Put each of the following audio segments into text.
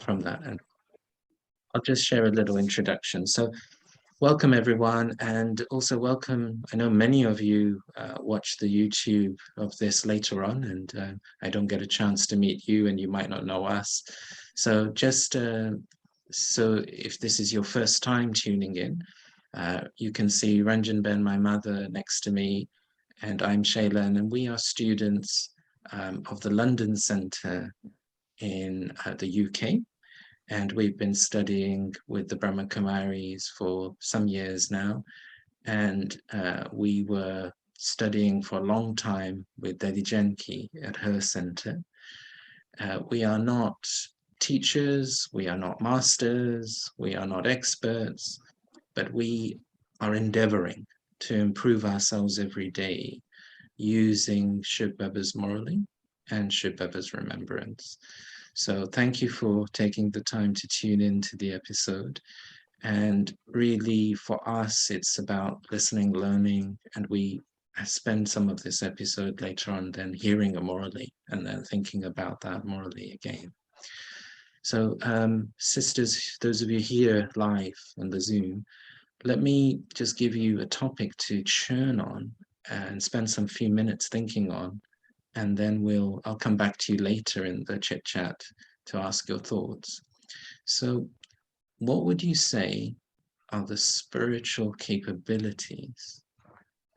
from that. And I'll just share a little introduction. So welcome everyone, and also welcome. I know many of you watch the YouTube of this later on, and I don't get a chance to meet you, and you might not know us. So just so if this is your first time tuning in, you can see Ranjan Ben, my mother, next to me, and I'm Shailen, and we are students of the London Centre in the UK. And we've been studying with the Brahma Kumaris for some years now. And we were studying for a long time with Dedi Janki at her center. We are not teachers, we are not masters, we are not experts, but we are endeavoring to improve ourselves every day using Shiv Baba's morally and Shiv Baba's remembrance. So thank you for taking the time to tune into the episode. And really for us, it's about listening, learning, and we spend some of this episode later on then hearing a morally and then thinking about that morally again. So sisters, those of you here live on the Zoom, let me just give you a topic to churn on and spend some few minutes thinking on, and then I'll come back to you later in the chit chat to ask your thoughts. So what would you say are the spiritual capabilities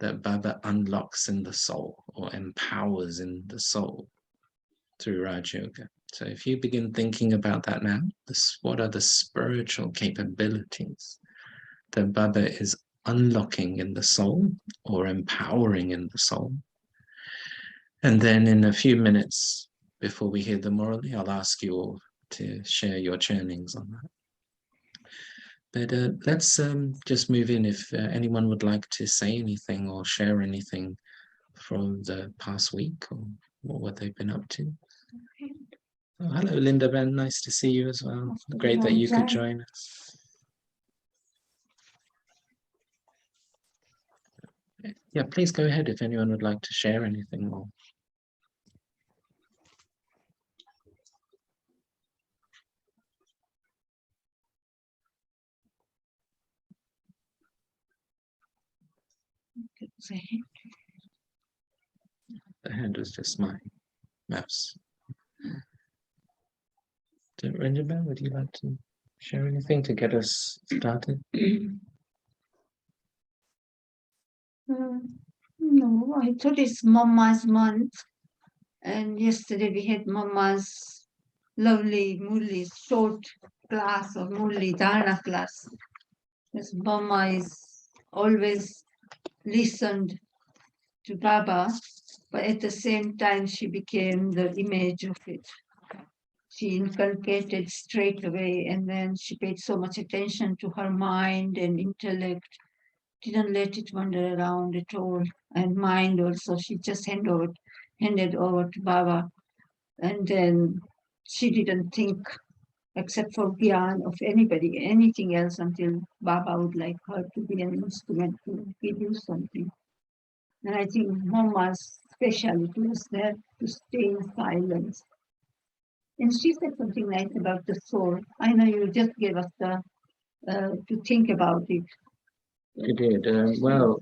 that Baba unlocks in the soul or empowers in the soul through Raj Yoga? So if you begin thinking about that now, what are the spiritual capabilities that Baba is unlocking in the soul or empowering in the soul? And then in a few minutes before we hear the morally, I'll ask you all to share your churnings on that. But let's just move in. If anyone would like to say anything or share anything from the past week or what they've been up to. Oh, hello, Linda Ben. Nice to see you as well. Great that you could join us. Yeah, please go ahead if anyone would like to share anything more. The hand was just my mouse. Ranjan, would you like to share anything to get us started? No, I thought it's Mama's month. And yesterday we had Mama's lovely Murli short class or Murli Dharana class. Because Mama is always listened to Baba, but at the same time she became the image of it. She inculcated straight away, and then she paid so much attention to her mind and intellect, didn't let it wander around at all. And mind also, she just handed over to Baba. And then she didn't think, except for Gyan, of anybody, anything else until Baba would like her to be an instrument to give you something. And I think Mama's specialty was there to stay in silence. And she said something nice about the soul. I know you just gave us to think about it. I did. Well,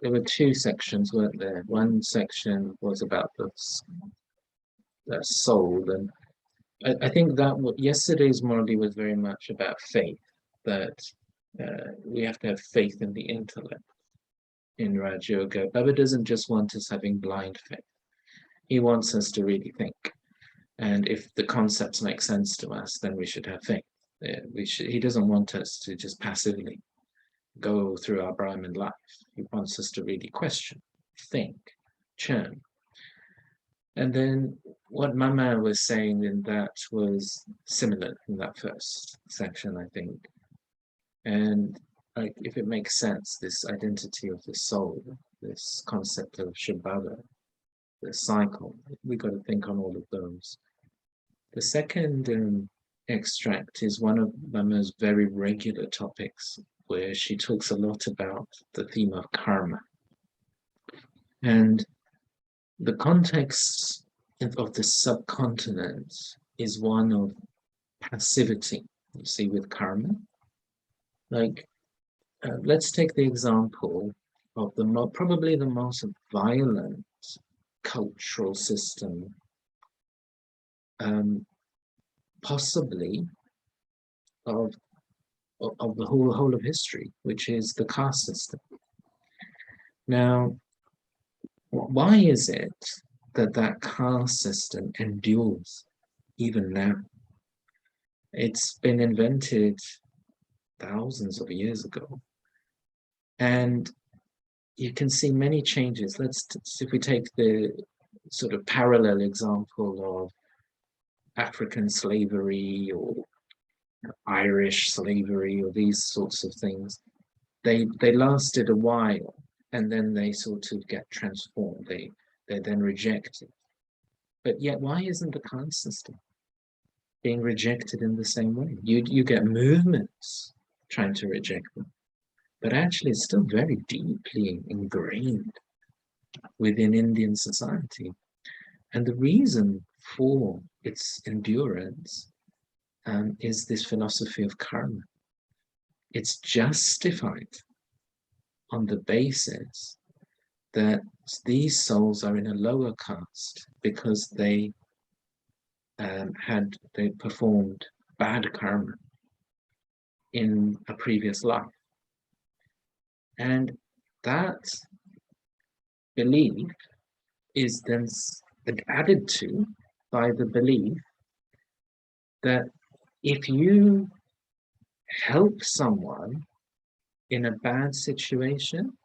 there were two sections, weren't there? One section was about the soul, and I think that yesterday's morally was very much about faith, that we have to have faith in the intellect in Raj Yoga. Baba doesn't just want us having blind faith. He wants us to really think. And if the concepts make sense to us, then we should have faith. He doesn't want us to just passively go through our Brahmin life. He wants us to really question, think, churn. And then what Mama was saying in that was similar in that first section, I think. And like, if it makes sense, this identity of the soul, this concept of Shambhala, the cycle, we got to think on all of those. The second extract is one of Mama's very regular topics, where she talks a lot about the theme of karma. And the context of the subcontinent is one of passivity, you see, with karma. Like, let's take the example of probably the most violent cultural system, um, possibly of of the whole of history, which is the caste system. Now, why is it that that caste system endures even now? It's been invented thousands of years ago, and you can see many changes. If we take the sort of parallel example of African slavery or Irish slavery or these sorts of things, they lasted a while and then they sort of get transformed. They're then rejected. But yet, why isn't the caste system being rejected in the same way? You get movements trying to reject them, but actually it's still very deeply ingrained within Indian society. And the reason for its endurance is this philosophy of karma. It's justified on the basis that these souls are in a lower caste because they performed bad karma in a previous life. And that belief is then added to by the belief that if you help someone in a bad situation,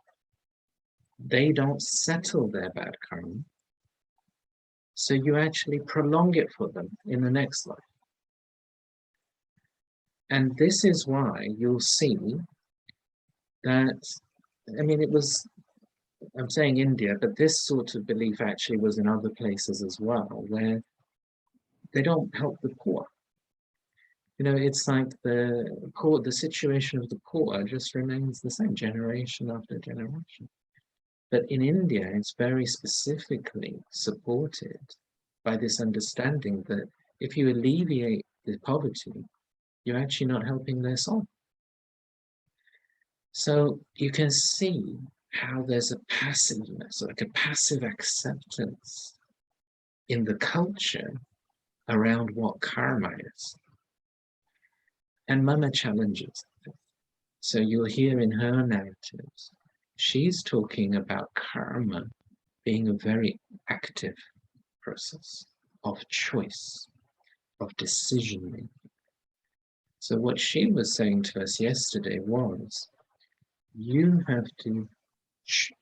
they don't settle their bad karma. So you actually prolong it for them in the next life. And this is why you'll see that, I mean, I'm saying India, but this sort of belief actually was in other places as well, where they don't help the poor. It's like the situation of the poor just remains the same generation after generation. But in India, it's very specifically supported by this understanding that if you alleviate the poverty, you're actually not helping their soul. So you can see how there's a passiveness, like a passive acceptance in the culture around what karma is. And Mama challenges it. So you'll hear in her narratives, she's talking about karma being a very active process of choice, of decision making. So what she was saying to us yesterday was, you have to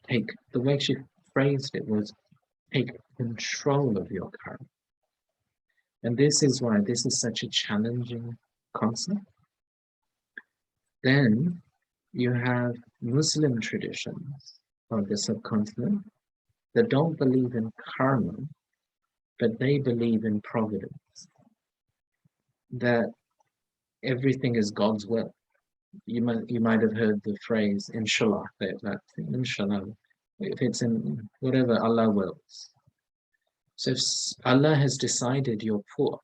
take, the way she phrased it was, take control of your karma. And this is why this is such a challenging concept. Then you have Muslim traditions of the subcontinent that don't believe in karma, but they believe in providence, that everything is God's will. You might have heard the phrase inshallah, that thing, inshallah, if it's in whatever Allah wills. So if Allah has decided you're poor,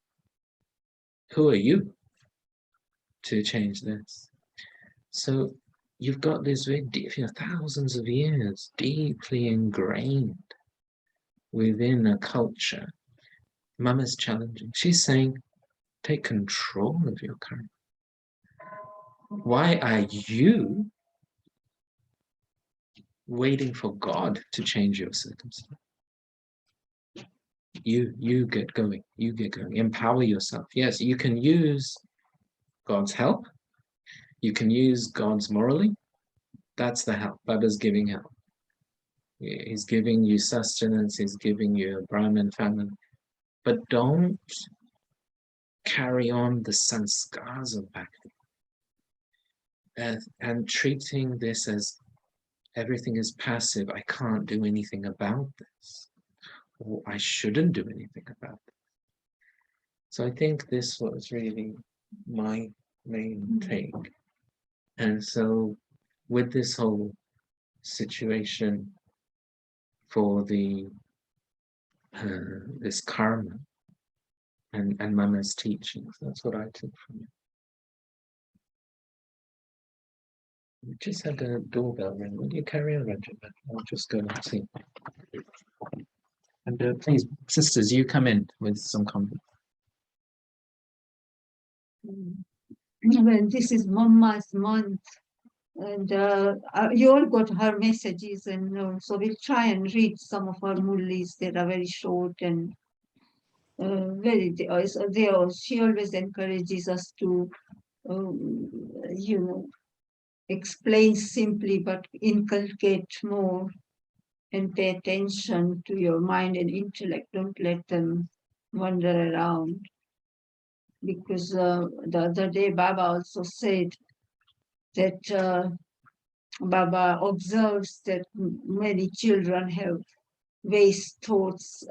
who are you to change this? So you've got this very deep, thousands of years deeply ingrained within a culture. Mama's challenging. She's saying, take control of your karma. Why are you waiting for God to change your circumstance? You get going. You get going. Empower yourself. Yes, you can use God's help. You can use God's morally. That's the help. Baba's giving help. He's giving you sustenance. He's giving you a Brahmin family. But don't carry on the sanskars of bhakti and treating this as everything is passive. I can't do anything about this, or I shouldn't do anything about it. So I think this was really my main take. And so with this whole situation for this karma, and Mama's teachings. That's what I took from it. We just had a doorbell ring. Will you carry on, Regiment? I'll just go and see. And please, sisters, you come in with some comment. Well, this is Mama's month, and you all got her messages, and so we'll try and read some of her mullis that are very short and very. She always encourages us to, explain simply, but inculcate more and pay attention to your mind and intellect. Don't let them wander around. Because the other day Baba also said that Baba observes that many children have waste thoughts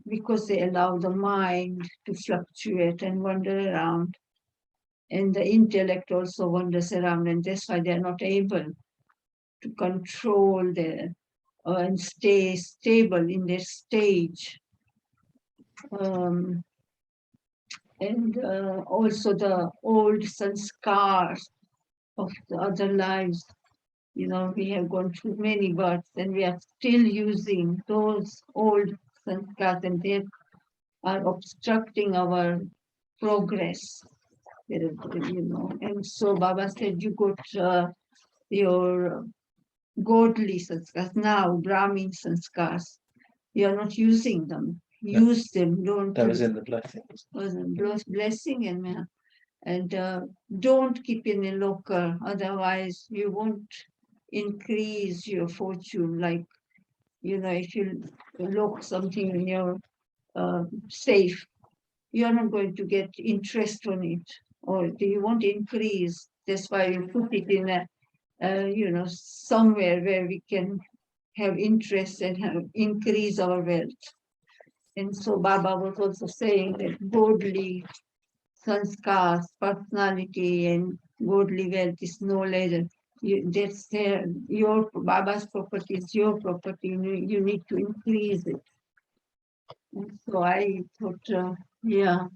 because they allow the mind to fluctuate and wander around. And the intellect also wanders around, and that's why they're not able to control their and stay stable in their stage. And also the old sanskars of the other lives. We have gone through many births and we are still using those old sanskars, and they are obstructing our progress. And so Baba said, you got your godly sanskars now, Brahmin sanskars. You are not using them. Use them. Don't. That was in the blessing. Was a blessing, and don't keep in a locker. Otherwise, you won't increase your fortune. Like, if you lock something in your safe, you're not going to get interest on it, or you won't increase. That's why you put it in somewhere where we can have interest and increase our wealth. And so Baba was also saying that godly sanskars, personality, and godly wealth is knowledge. That's your Baba's property is your property. You need to increase it. And so I thought, I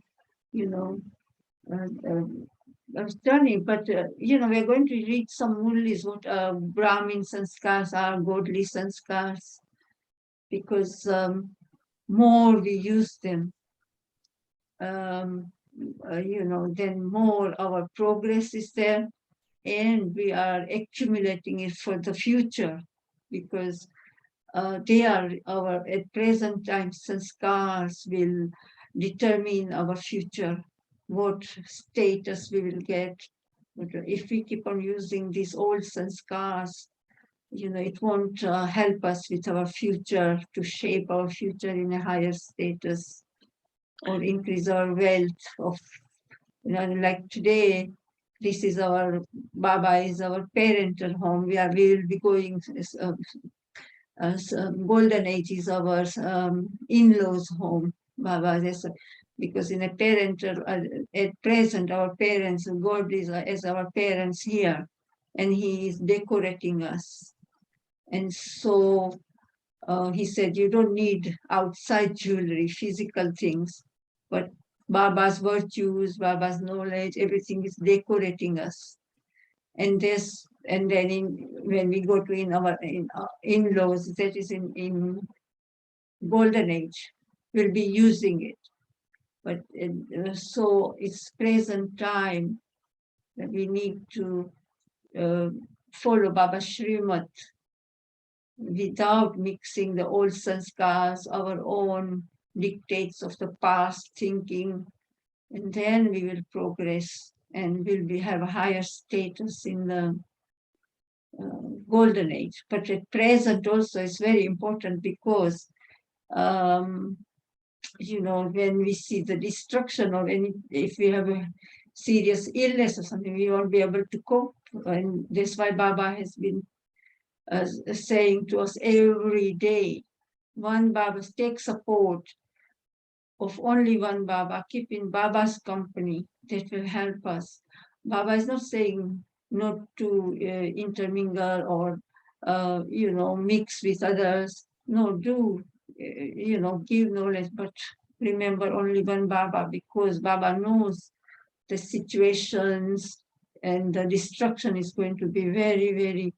was turning, but we're going to read some mullis, what Brahmin sanskars are, godly sanskars, because more we use them, then more our progress is there, and we are accumulating it for the future, because they are our at present time sanskars will determine our future, what status we will get. But if we keep on using these old sanskars, it won't help us with our future, to shape our future in a higher status or increase our wealth of, like today, this is our, Baba is our parental home. We will be going, golden age is our in-laws home. Baba, because in a parental, at present, our parents, God is as our parents here, and He is decorating us. And so he said, you don't need outside jewelry, physical things, but Baba's virtues, Baba's knowledge, everything is decorating us. And then when we go to in-laws, that is in golden age, we'll be using it. But so it's present time that we need to follow Baba Srimad without mixing the old sanskars, our own dictates of the past thinking, and then we will progress and will have a higher status in the golden age. But at present also is very important, because when we see the destruction, or if we have a serious illness or something, we won't be able to cope. And that's why Baba has been saying to us every day, one Baba, take support of only one Baba, keep in Baba's company, that will help us. Baba is not saying not to intermingle or mix with others. No, do give knowledge, but remember only one Baba, because Baba knows the situations and the destruction is going to be very, very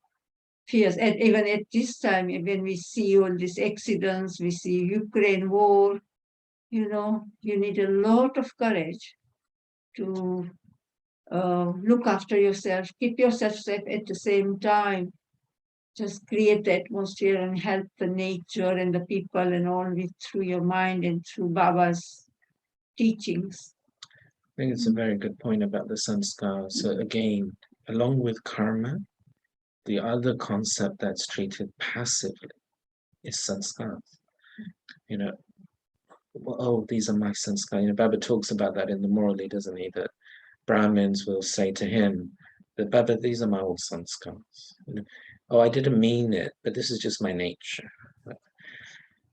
fierce. And even at this time, when we see all these accidents, we see Ukraine war, you need a lot of courage to look after yourself, keep yourself safe at the same time, just create the atmosphere and help the nature and the people and all with through your mind and through Baba's teachings. I think it's a very good point about the sanskar. So again, along with karma, the other concept that's treated passively is sanskar. You know, oh, these are my sanskar. Baba talks about that in the Morally, doesn't he? That Brahmins will say to him that, Baba, these are my old sanskars. Oh, I didn't mean it, but this is just my nature.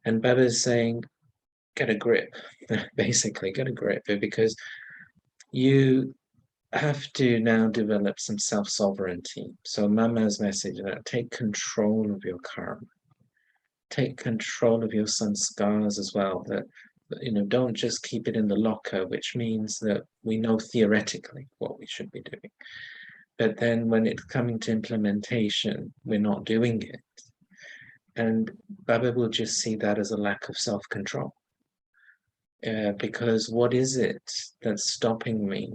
And Baba is saying, get a grip, basically, get a grip, because you have to now develop some self-sovereignty. So Mama's message, take control of your karma, take control of your sanskars as well. That don't just keep it in the locker, which means that we know theoretically what we should be doing, but then when it's coming to implementation, we're not doing it. And Baba will just see that as a lack of self-control. Because what is it that's stopping me?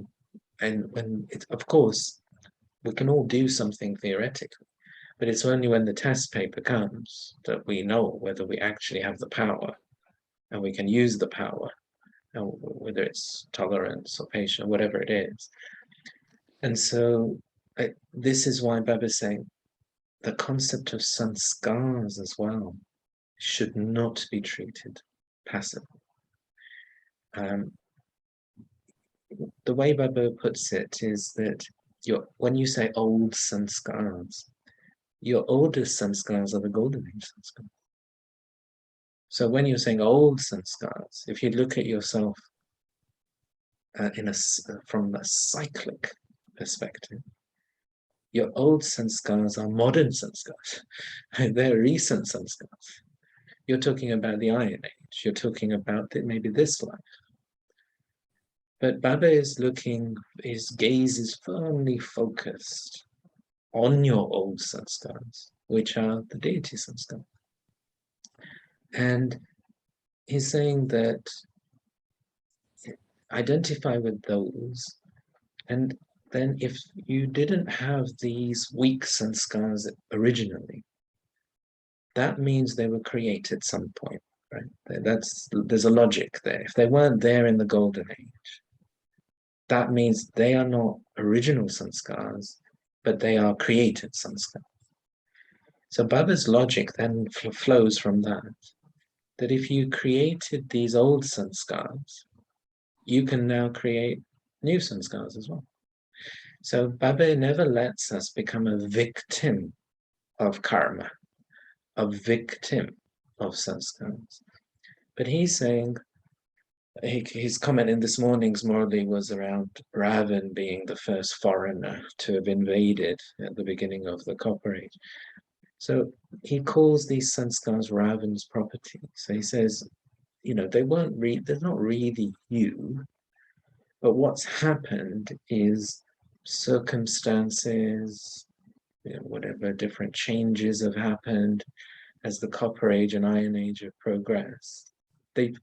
And when of course, we can all do something theoretically, but it's only when the test paper comes that we know whether we actually have the power and we can use the power, whether it's tolerance or patience, whatever it is. And so this is why Baba is saying the concept of sanskars as well should not be treated passively. The way Baba puts it is that when you say old sanskars, your oldest sanskars are the golden age sanskars. So when you're saying old sanskars, if you look at yourself from a cyclic perspective, your old sanskars are modern sanskars. They're recent sanskars. You're talking about the Iron Age. You're talking about maybe this life. But Baba is his gaze is firmly focused on your old sanskars, which are the deity sanskars. And he's saying that identify with those, and then if you didn't have these weak sanskars originally, that means they were created at some point, right? There's a logic there. If they weren't there in the golden age, that means they are not original sanskars, but they are created sanskars. So Baba's logic then flows from that if you created these old sanskars, you can now create new sanskars as well. So Baba never lets us become a victim of karma, a victim of sanskars. But he's saying, his comment in this morning's Morally was around Ravan being the first foreigner to have invaded at the beginning of the Copper Age. So he calls these sanskars Ravan's property. So he says, they're not really you, but what's happened is circumstances, whatever different changes have happened as the Copper Age and Iron Age have progressed. They've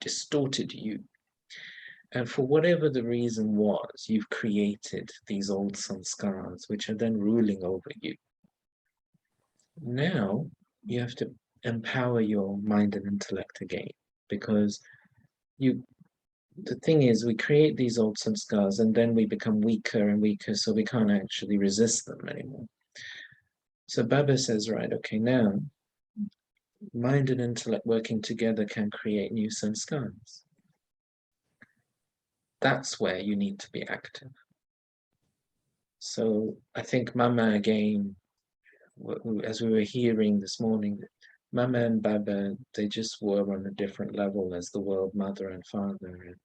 distorted you. And for whatever the reason was, you've created these old sanskars, which are then ruling over you. Now you have to empower your mind and intellect again, because the thing is, we create these old sanskars and then we become weaker and weaker, so we can't actually resist them anymore. So Baba says, right, okay, now mind and intellect working together can create new sanskars. That's where you need to be active. So I think Mama again, as we were hearing this morning, Mama and Baba, they just were on a different level as the world mother and father.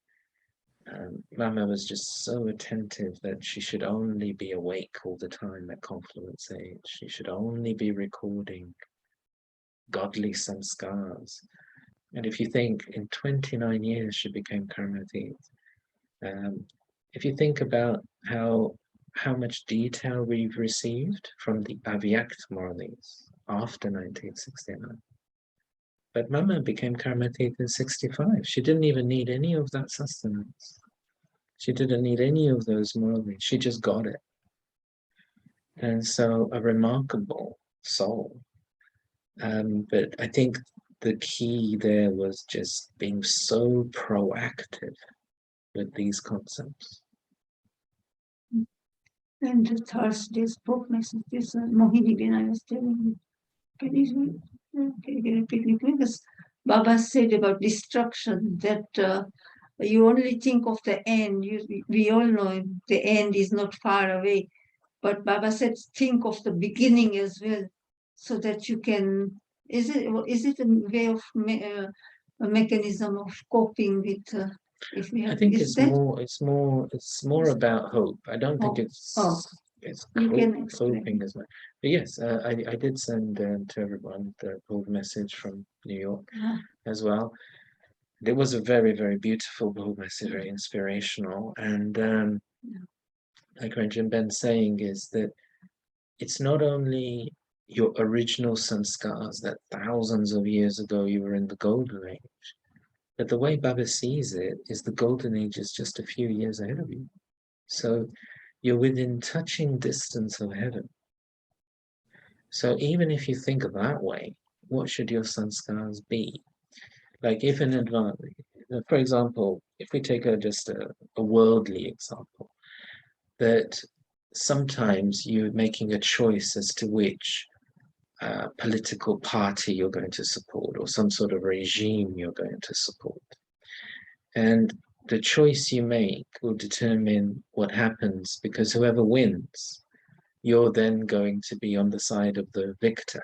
And Mama was just so attentive that she should only be awake all the time at Confluence Age. She should only be recording godly sanskars. And if you think in 29 years she became Karmatit, if you think about how much detail we've received from the Avyakt Murlis after 1969. But Mama became Karmatit in 65. She didn't even need any of that sustenance. She didn't need any of those Murlis. She just got it. And so a remarkable soul. But I think the key there was just being so proactive with these concepts. And the Thursday's book message, this Mohini Bin, I was telling you, can you repeat it? Because Baba said about destruction that you only think of the end. We all know the end is not far away. But Baba said, think of the beginning as well, so that you can. Is it a way of a mechanism of coping with? If we I have, think is that? it's more about hope. I don't think it's You can explain. coping as much. But yes, I did send to everyone the Bull message from New York as well. It was a very, very beautiful Bull message, very inspirational. And like Ranjan Ben saying is that it's not only your original sanskars that thousands of years ago you were in the golden age, but the way Baba sees it is the golden age is just a few years ahead of you. So you're within touching distance of heaven. So even if you think of that way, what should your sanskars be? Like if in advance, for example, if we take just a worldly example, that sometimes you're making a choice as to which political party you're going to support or some sort of regime you're going to support. And the choice you make will determine what happens because whoever wins, you're then going to be on the side of the victor.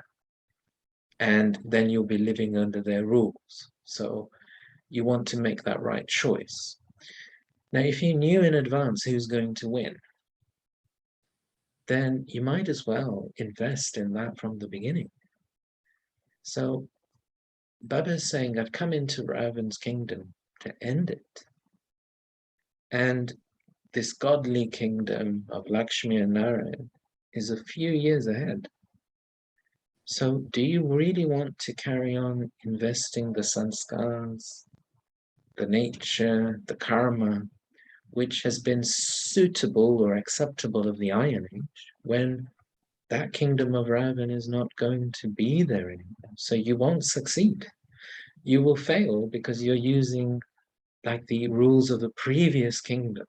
And then you'll be living under their rules. So you want to make that right choice. Now, if you knew in advance who's going to win, then you might as well invest in that from the beginning. So Baba is saying, I've come into Ravan's kingdom to end it. And this godly kingdom of Lakshmi and Narayan is a few years ahead. So do you really want to carry on investing the sanskars, the nature, the karma, which has been suitable or acceptable of the Iron Age, when that kingdom of Ravan is not going to be there anymore? So you won't succeed. You will fail because you're using like the rules of the previous kingdom.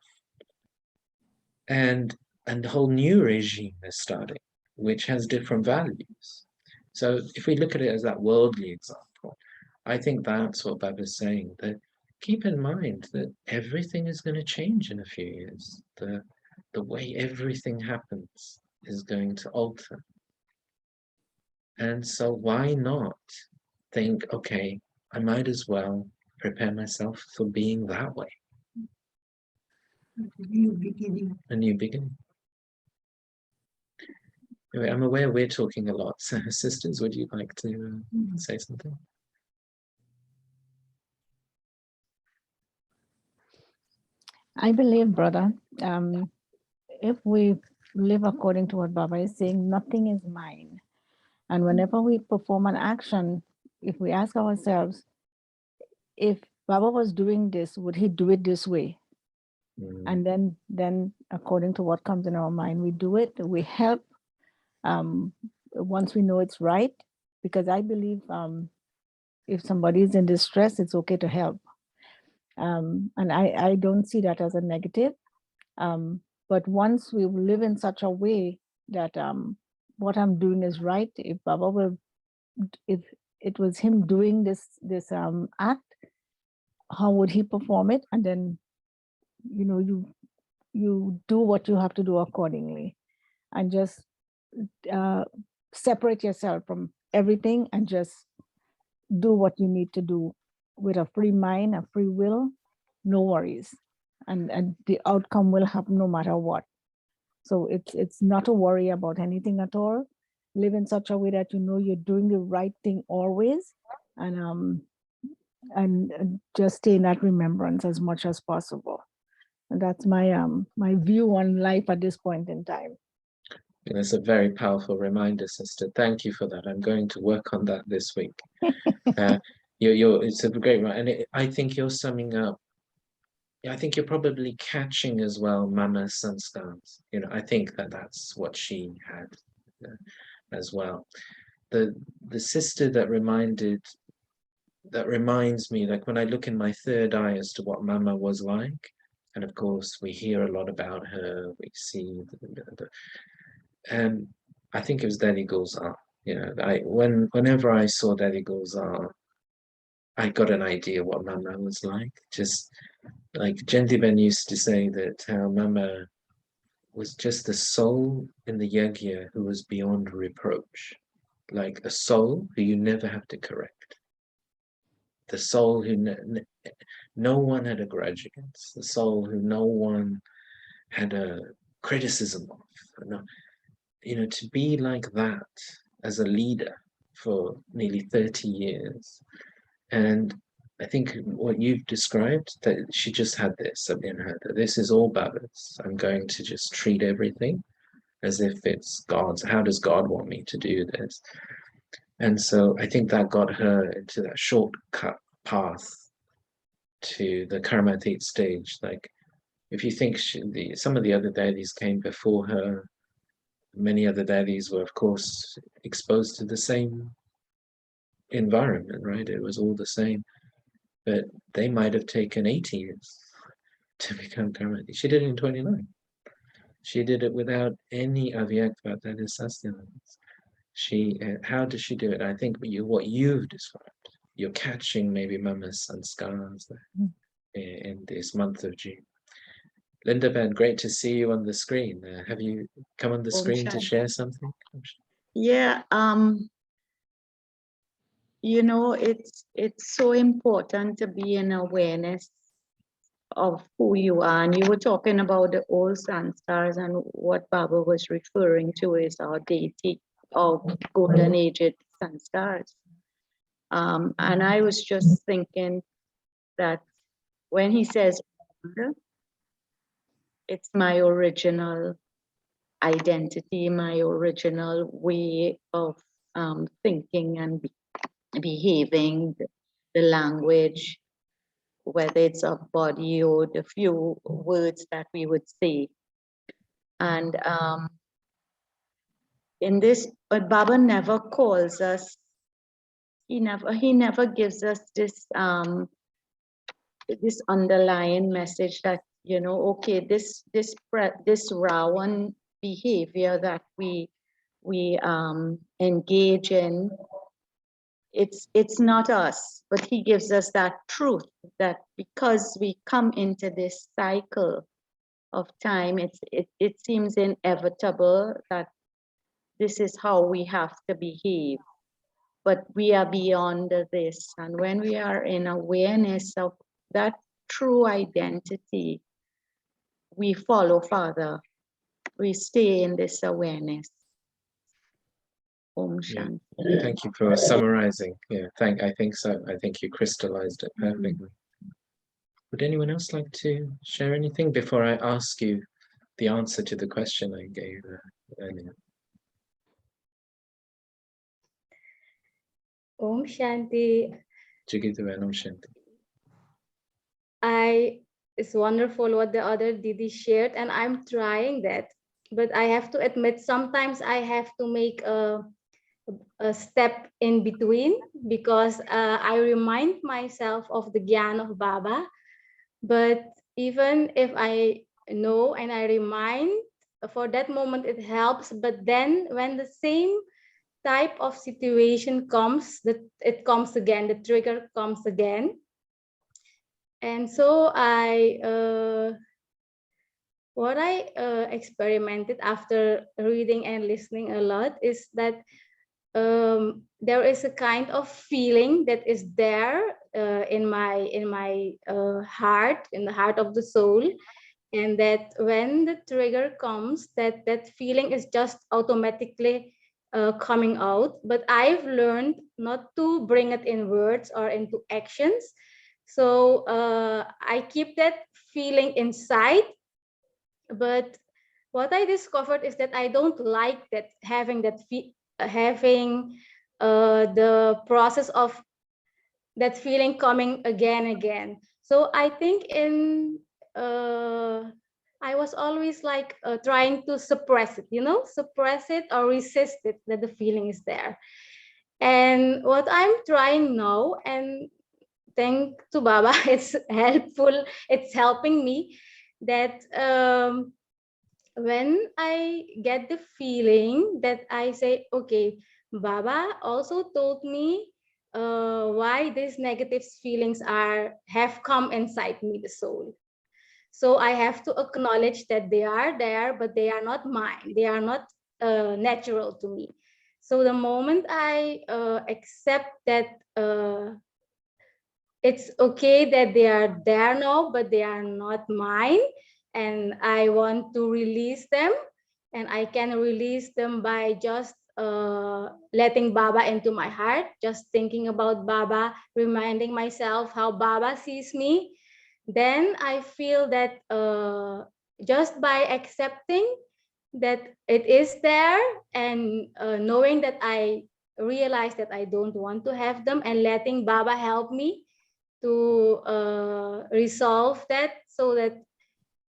And a whole new regime is starting, which has different values. So if we look at it as that worldly example, I think that's what Baba's saying, that keep in mind that everything is going to change in a few years. The way everything happens is going to alter. And so why not think, okay, I might as well prepare myself for being that way. A new beginning. A new beginning. Anyway, I'm aware we're talking a lot. So, sisters, would you like to say something? I believe, brother, if we live according to what Baba is saying, nothing is mine. And whenever we perform an action, if we ask ourselves, if Baba was doing this, would he do it this way? And then according to what comes in our mind, we do it, we help once we know it's right, because I believe if somebody is in distress, it's okay to help. And I don't see that as a negative. But once we live in such a way that what I'm doing is right, if Baba will, if it was him doing this act, how would he perform it? And then, you do what you have to do accordingly, and just separate yourself from everything and just do what you need to do with a free mind, a free will, no worries. And the outcome will happen no matter what. So it's not to worry about anything at all. Live in such a way that you know you're doing the right thing always. And and just stay in that remembrance as much as possible. And that's my view on life at this point in time. It's a very powerful reminder, sister. Thank you for that. I'm going to work on that this week. It's a great one, and I think you're summing up. I think you're probably catching as well Mama Sanskars. I think that's what she had as well. The sister that reminds me, like when I look in my third eye as to what Mama was like, and of course we hear a lot about her. We see and I think it was Daddy Gulzar. Whenever I saw Daddy Gulzar, I got an idea what Mama was like. Just like Gentiben used to say that how Mama was just a soul in the yagya who was beyond reproach, like a soul who you never have to correct, the soul who no one had a grudge against, the soul who no one had a criticism of. To be like that as a leader for nearly 30 years. And I think what you've described, that she just had this in her, that this is all Baba's. I'm going to just treat everything as if it's God's. How does God want me to do this? And so I think that got her into that shortcut path to the Karmatit stage. Like, if you think some of the other deities came before her, many other deities were, of course, exposed to the same environment, right? It was all the same. But they might have taken 80 years to become Karmati. She did it in 29. She did it without any avyaktvata sustenance. How does she do it? I think what you've described, you're catching maybe Mama's sanskars in this month of June. Linda Ben, great to see you on the screen. Have you come on the screen to share something? Yeah, it's so important to be in awareness of who you are. And you were talking about the old sanskars, and what Baba was referring to is our deity of golden aged sanskars. And I was just thinking that when he says, it's my original identity, my original way of thinking and behaving, the language, whether it's a body or the few words that we would say. And in this, but Baba never calls us, he never gives us this this underlying message that, okay, this Rawan behavior that we engage in, it's not us, but he gives us that truth that because we come into this cycle of time, it seems inevitable that this is how we have to behave, but we are beyond this. And when we are in awareness of that true identity, we follow Father, we stay in this awareness. Om Shanti. Yeah. Thank you for summarizing. Yeah, I think so. I think you crystallized it perfectly. Would anyone else like to share anything before I ask you the answer to the question I gave earlier? Om Shanti. Jigithu and Om Shanti. It's wonderful what the other Didi shared, and I'm trying that. But I have to admit, sometimes I have to make a step in between, because I remind myself of the Gyan of Baba. But even if I know and I remind, for that moment it helps. But then when the same type of situation comes, it comes again, the trigger comes again. And so what I experimented after reading and listening a lot is that there is a kind of feeling that is there in my heart, in the heart of the soul, and that when the trigger comes, that feeling is just automatically coming out, but I've learned not to bring it in words or into actions. So I keep that feeling inside. But what I discovered is that I don't like that having the process of that feeling coming again. So I think I was always like trying to suppress it, suppress it or resist it, that the feeling is there. And what I'm trying now, and thank to Baba, it's helpful, it's helping me, that when I get the feeling, that I say, okay, Baba also told me why these negative feelings have come inside me, the soul. So I have to acknowledge that they are there, but they are not mine. They are not natural to me. So the moment I accept that it's okay that they are there now, but they are not mine, and I want to release them, and I can release them by just letting Baba into my heart, just thinking about Baba, reminding myself how Baba sees me. Then I feel that just by accepting that it is there, and knowing that I realize that I don't want to have them, and letting Baba help me to resolve that, so that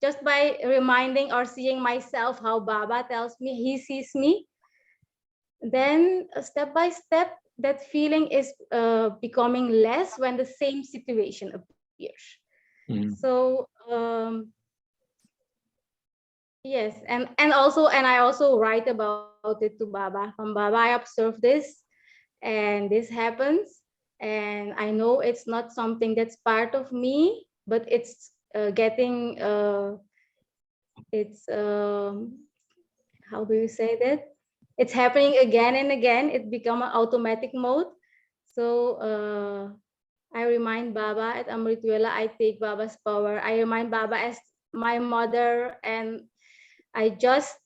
just by reminding or seeing myself how Baba tells me he sees me, then step by step that feeling is becoming less when the same situation appears. So yes, and I also write about it to Baba. From Baba, I observe this, and this happens, and I know it's not something that's part of me, but it's getting it's how do you say that, it's happening again and again. It become an automatic mode. So I remind Baba at Amritwela, I take Baba's power. I remind Baba as my mother, and I just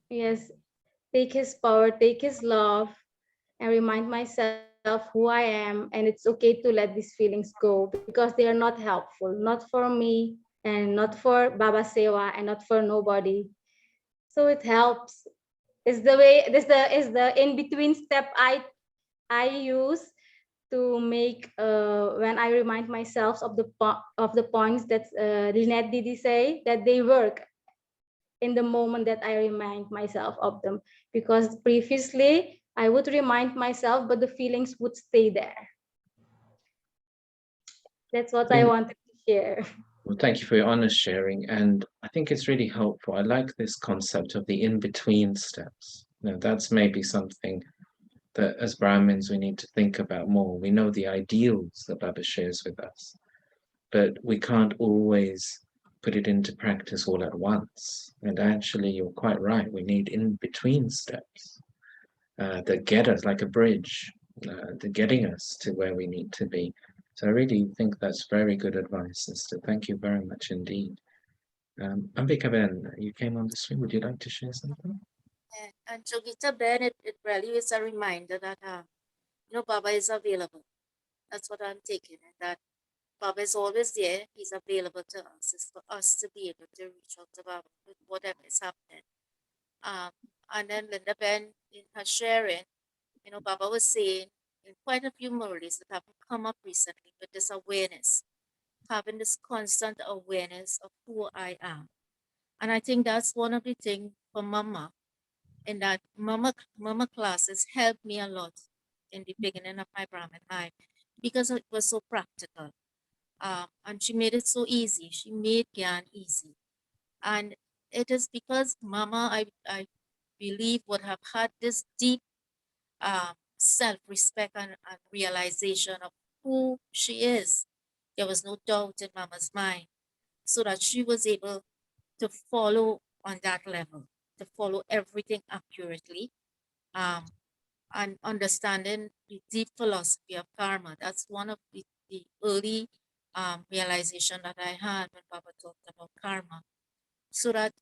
yes, take his power, take his love, and remind myself who I am, and it's okay to let these feelings go, because they are not helpful, not for me, and not for Baba Sewa, and not for nobody. So it helps. Is the way, this is the in between step I use to make when I remind myself of the points that Lynette Didi say, that they work in the moment that I remind myself of them. Because previously I would remind myself, but the feelings would stay there. That's what I wanted to share. Well, thank you for your honest sharing. And I think it's really helpful. I like this concept of the in-between steps. That's maybe something that as Brahmins we need to think about more. We know the ideals that Baba shares with us, but we can't always put it into practice all at once. And actually, you're quite right. We need in-between steps that get us like a bridge, to getting us to where we need to be. So I really think that's very good advice, sister. Thank you very much indeed. Ambika Ben, you came on the screen. Would you like to share something? And Jogita Ben, it really is a reminder that Baba is available. That's what I'm taking, and that Baba is always there. He's available to us. It's for us to be able to reach out to Baba with whatever is happening. And then Linda Ben, in her sharing, Baba was saying in quite a few Murlis that have come up recently with this awareness, having this constant awareness of who I am. And I think that's one of the things for Mama, in that Mama classes helped me a lot in the beginning of my Brahmin life, because it was so practical. And she made it so easy. She made Gyan easy. And it is because Mama, I believe, would have had this deep self-respect and realization of who she is. There was no doubt in Mama's mind, so that she was able to follow on that level, to follow everything accurately, and understanding the deep philosophy of karma. That's one of the early realization that I had when Baba talked about karma. So that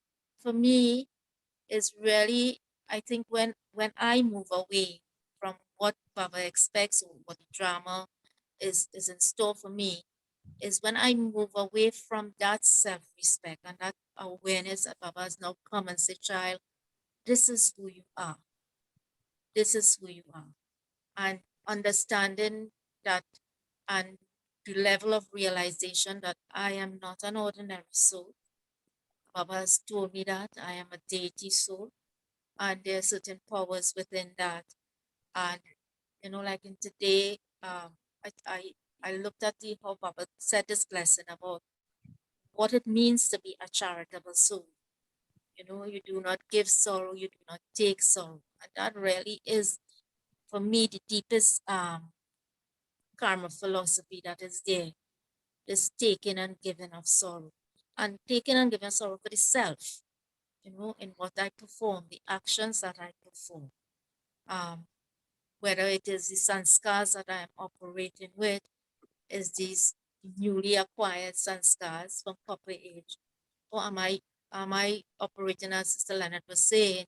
for me is really I think when I move away from what Baba expects or what the drama is in store for me, is when I move away from that self-respect and that awareness that Baba has now come and say, child, this is who you are. This is who you are. And understanding that and the level of realization that I am not an ordinary soul. Baba has told me that I am a deity soul, and there are certain powers within that. And like in today, I looked at the how Baba said this blessing about what it means to be a charitable soul. You do not give sorrow, you do not take sorrow, and that really is, for me, the deepest karma philosophy that is there. This taking and giving of sorrow, and taking and giving sorrow for the self. In what I perform, the actions that I perform. Whether it is the sanskars that I am operating with, is these newly acquired sanskars from copper age, or am I operating, as Sister Leonard was saying,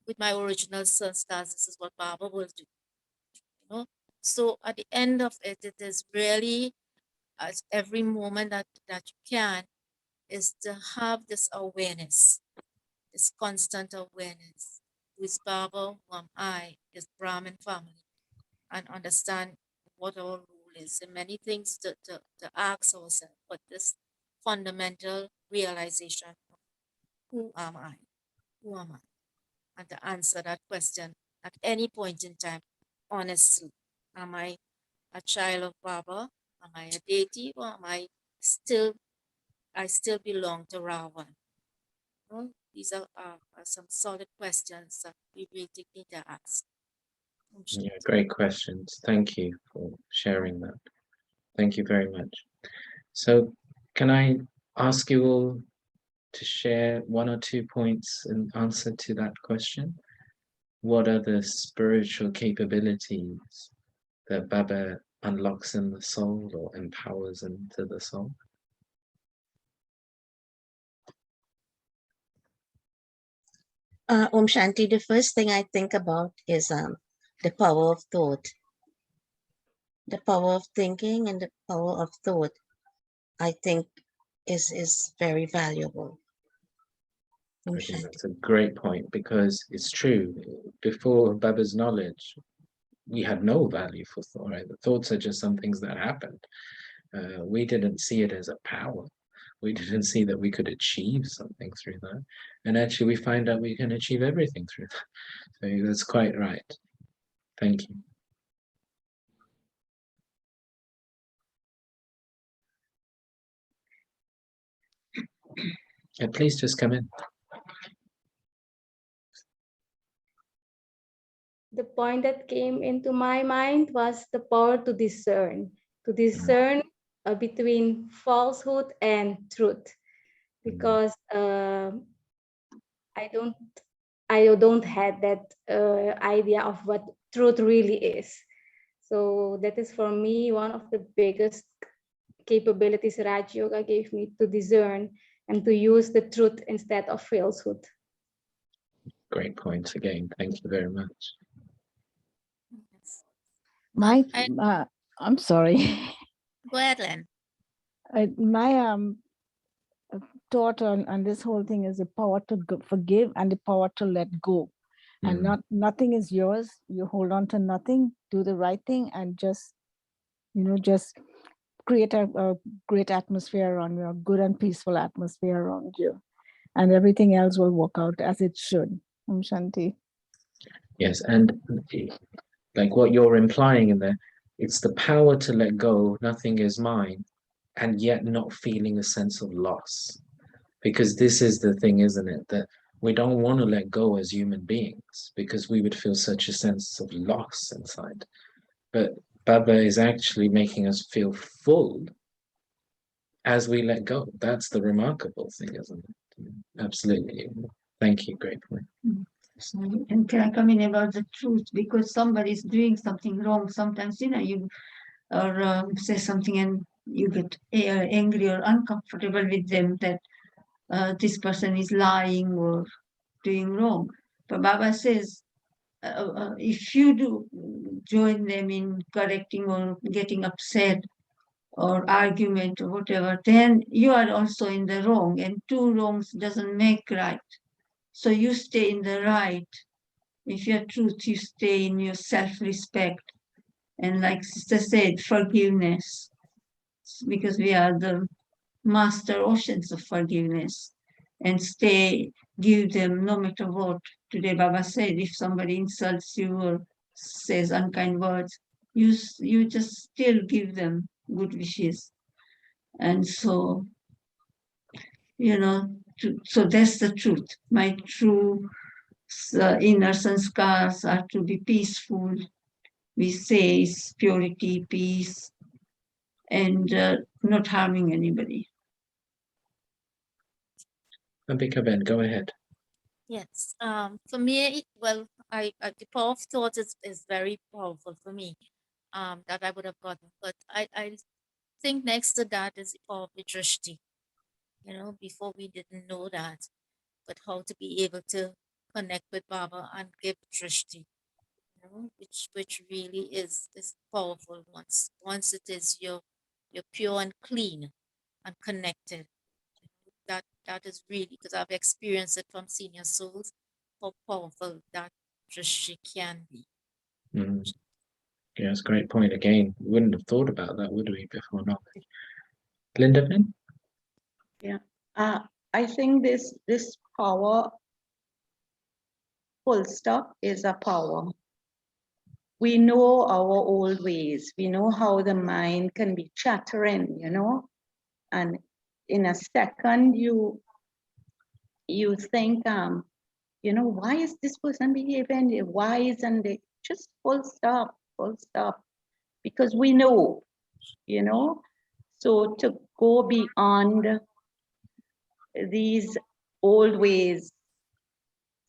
with my original sanskars? This is what Baba will do. So at the end of it, it is really, at every moment that you can, is to have this awareness, this constant awareness. Who is Baba? Who am I? This Brahmin family, and understand what our role is. And many things to ask ourselves, but this fundamental realization: who am I? Who am I? And to answer that question at any point in time, honestly, am I a child of Baba? Am I a deity, or am I still? I still belong to Ravan. These are some solid questions that we really need to ask. Yeah, great questions. Thank you for sharing that. Thank you very much. So can I ask you all to share 1 or 2 points in answer to that question? What are the spiritual capabilities that Baba unlocks in the soul or empowers into the soul? Om Shanti, the first thing I think about is the power of thought. The power of thinking and the power of thought, I think, is very valuable. Om I think Shanti. that's a great point, because it's true. Before Baba's knowledge, we had no value for thought. Right? The thoughts are just some things that happened. We didn't see it as a power. We didn't see that we could achieve something through that. And actually, we find out we can achieve everything through that. So that's quite right. Thank you. And please just come in. The point that came into my mind was the power to discern between falsehood and truth, because I don't have that idea of what truth really is. So that is, for me, one of the biggest capabilities Raj Yoga gave me, to discern and to use the truth instead of falsehood. Great points again. Thank you very much. I'm sorry. Go ahead, Len. My thought on this whole thing is the power to forgive and the power to let go. And nothing is yours. You hold on to nothing, do the right thing, and just create a great atmosphere around you, a good and peaceful atmosphere around you. And everything else will work out as it should. Om Shanti. Yes, and like what you're implying in there, it's the power to let go, nothing is mine, and yet not feeling a sense of loss. Because this is the thing, isn't it? That we don't want to let go as human beings, because we would feel such a sense of loss inside. But Baba is actually making us feel full as we let go. That's the remarkable thing, isn't it? Absolutely. Thank you. Great point. And can I come in about the truth? Because somebody is doing something wrong. Sometimes, you or say something and you get angry or uncomfortable with them, that this person is lying or doing wrong. But Baba says, if you do join them in correcting or getting upset or argument or whatever, then you are also in the wrong, and two wrongs doesn't make right. So you stay in the right. If you're truth, you stay in your self-respect. And like Sister said, forgiveness, because we are the master oceans of forgiveness, and give them no matter what. Today Baba said, if somebody insults you or says unkind words, you just still give them good wishes. And so, so that's the truth. My true inner sanskars are to be peaceful. We say is purity, peace, and not harming anybody. Ambika Ben, go ahead. Yes. For me, well, the power of thought is very powerful for me. That I would have gotten, but I think next to that is the power of the drishti. Before we didn't know that, but how to be able to connect with Baba and give drishti, which really is powerful once it is you're pure and clean and connected. That is really, because I've experienced it from senior souls, how powerful that drishti can be. Mm. Yeah, that's a great point. Again, we wouldn't have thought about that, would we, before knowledge? Linda Ben? Yeah. I think this power, full stop, is a power. We know our old ways. We know how the mind can be chattering, and in a second you think, why is this person behaving? Why isn't they? Just full stop, because we know, So to go beyond these old ways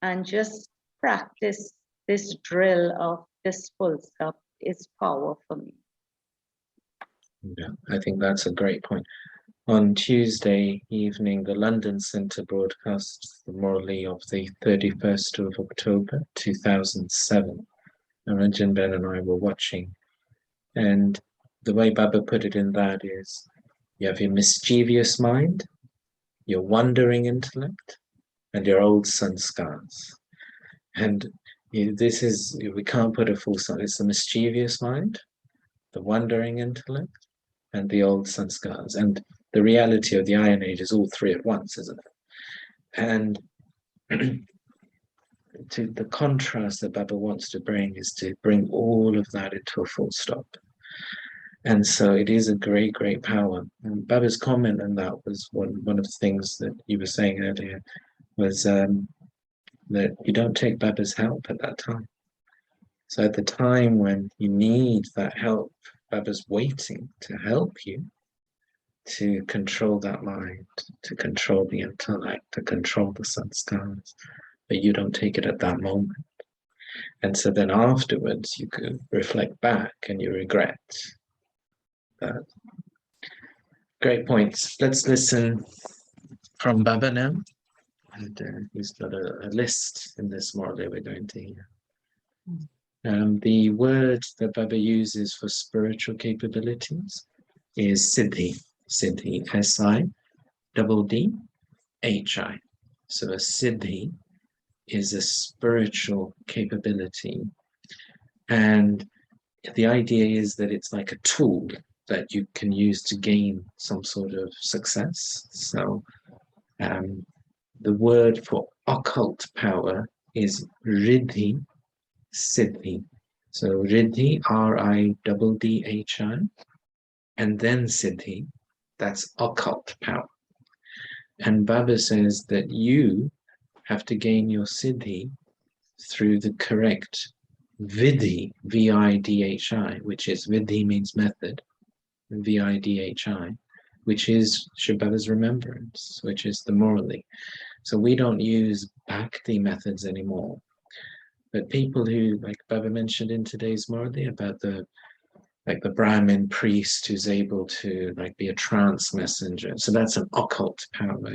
and just practice this drill of this full stop is power for me. Yeah, I think that's a great point. On Tuesday evening, the London Centre broadcasts the Morley of the 31st of October 2007. And Ranjan Ben and I were watching. And the way Baba put it in that is, you have your mischievous mind, your wandering intellect, and your old sanskars. And this is, we can't put a full stop. It's the mischievous mind, the wandering intellect, and the old sanskars. And the reality of the Iron Age is all three at once, isn't it? And to the contrast that Baba wants to bring is to bring all of that into a full stop. And so it is a great, great power. And Baba's comment on that was one of the things that you were saying earlier, was that you don't take Baba's help at that time. So at the time when you need that help, Baba's waiting to help you to control that mind, to control the intellect, to control the sanskars, but you don't take it at that moment. And so then afterwards you could reflect back and you regret that. Great points. Let's listen from Baba now. And he's got a list in this Morley we're going to hear. The word that Baba uses for spiritual capabilities is Siddhi. Siddhi, S-I-D-D-H-I. So a Siddhi is a spiritual capability. And the idea is that it's like a tool that you can use to gain some sort of success. So the word for occult power is Riddhi Siddhi. So Riddhi, R-I-D-D-H-I, and then Siddhi, that's occult power. And Baba says that you have to gain your Siddhi through the correct Vidhi, V-I-D-H-I, which is, Vidhi means method, V-I-D-H-I, which is Baba's remembrance, which is the Morley. So we don't use Bhakti methods anymore. But people who, like Baba mentioned in today's Morley, about the like the Brahmin priest who's able to like be a trance messenger. So that's an occult power.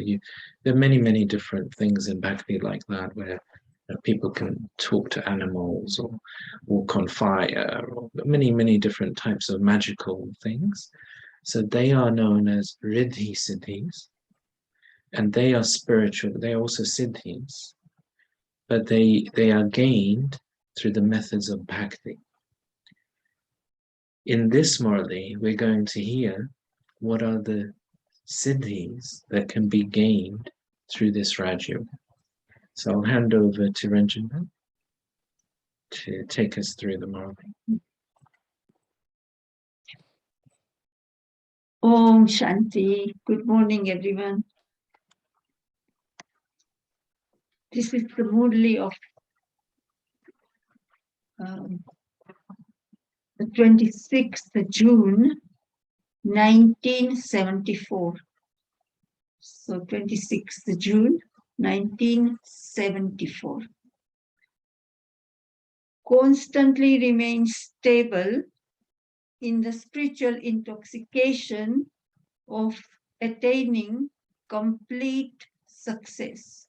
There are many, many different things in Bhakti like that, where people can talk to animals or walk on fire, or many, many different types of magical things. So they are known as Riddhi Siddhis, and they are spiritual. They are also Siddhis, but they are gained through the methods of Bhakti. In this Murli, we're going to hear what are the siddhis that can be gained through this Raj Yoga. So I'll hand over to Ranjan to take us through the Murli. Om Shanti. Good morning, everyone. This is the Murli of the 26th June, 1974. So 26th June, 1974. Constantly remain stable in the spiritual intoxication of attaining complete success.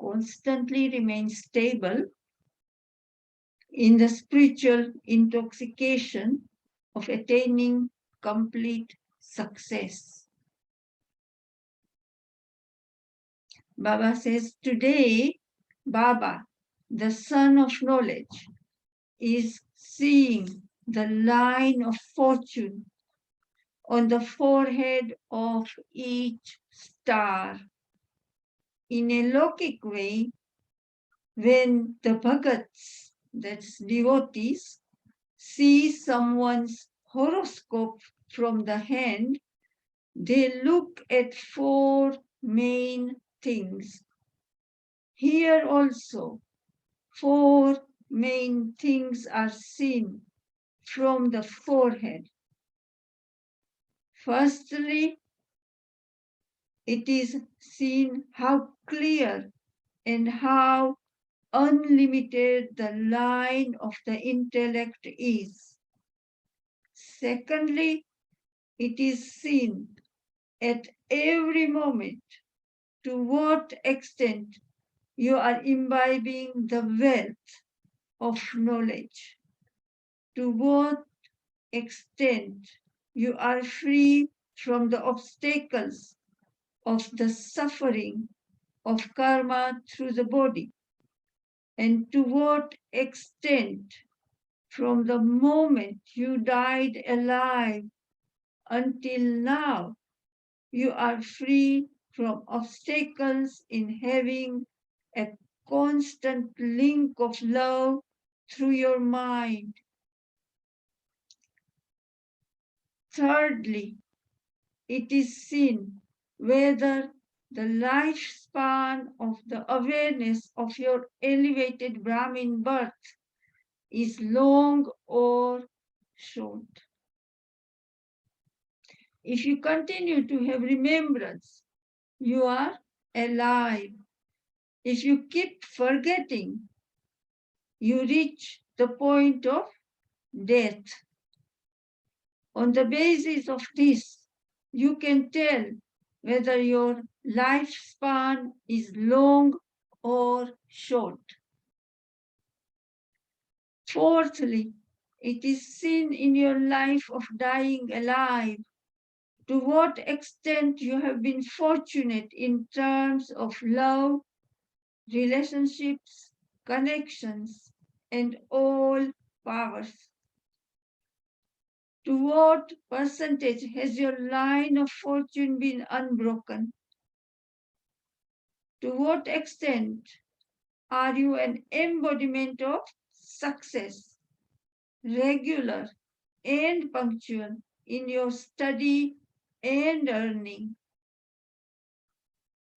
Constantly remain stable in the spiritual intoxication of attaining complete success. Baba says, today, Baba, the Son of Knowledge, is seeing the line of fortune on the forehead of each star. In a Lokic way, when the Bhagats, that's devotees, see someone's horoscope from the hand, they look at four main things. Here also, four main things are seen from the forehead. Firstly, it is seen how clear and how unlimited the line of the intellect is. Secondly, it is seen at every moment to what extent you are imbibing the wealth of knowledge, to what extent you are free from the obstacles of the suffering of karma through the body, and to what extent from the moment you died alive until now you are free from obstacles in having a constant link of love through your mind. Thirdly, it is seen whether the lifespan of the awareness of your elevated Brahmin birth is long or short. If you continue to have remembrance, you are alive. If you keep forgetting, you reach the point of death. On the basis of this, you can tell whether your lifespan is long or short. Fourthly, it is seen in your life of dying alive to what extent you have been fortunate in terms of love, relationships, connections, and all powers. To what percentage has your line of fortune been unbroken? To what extent are you an embodiment of success, regular and punctual in your study and earning?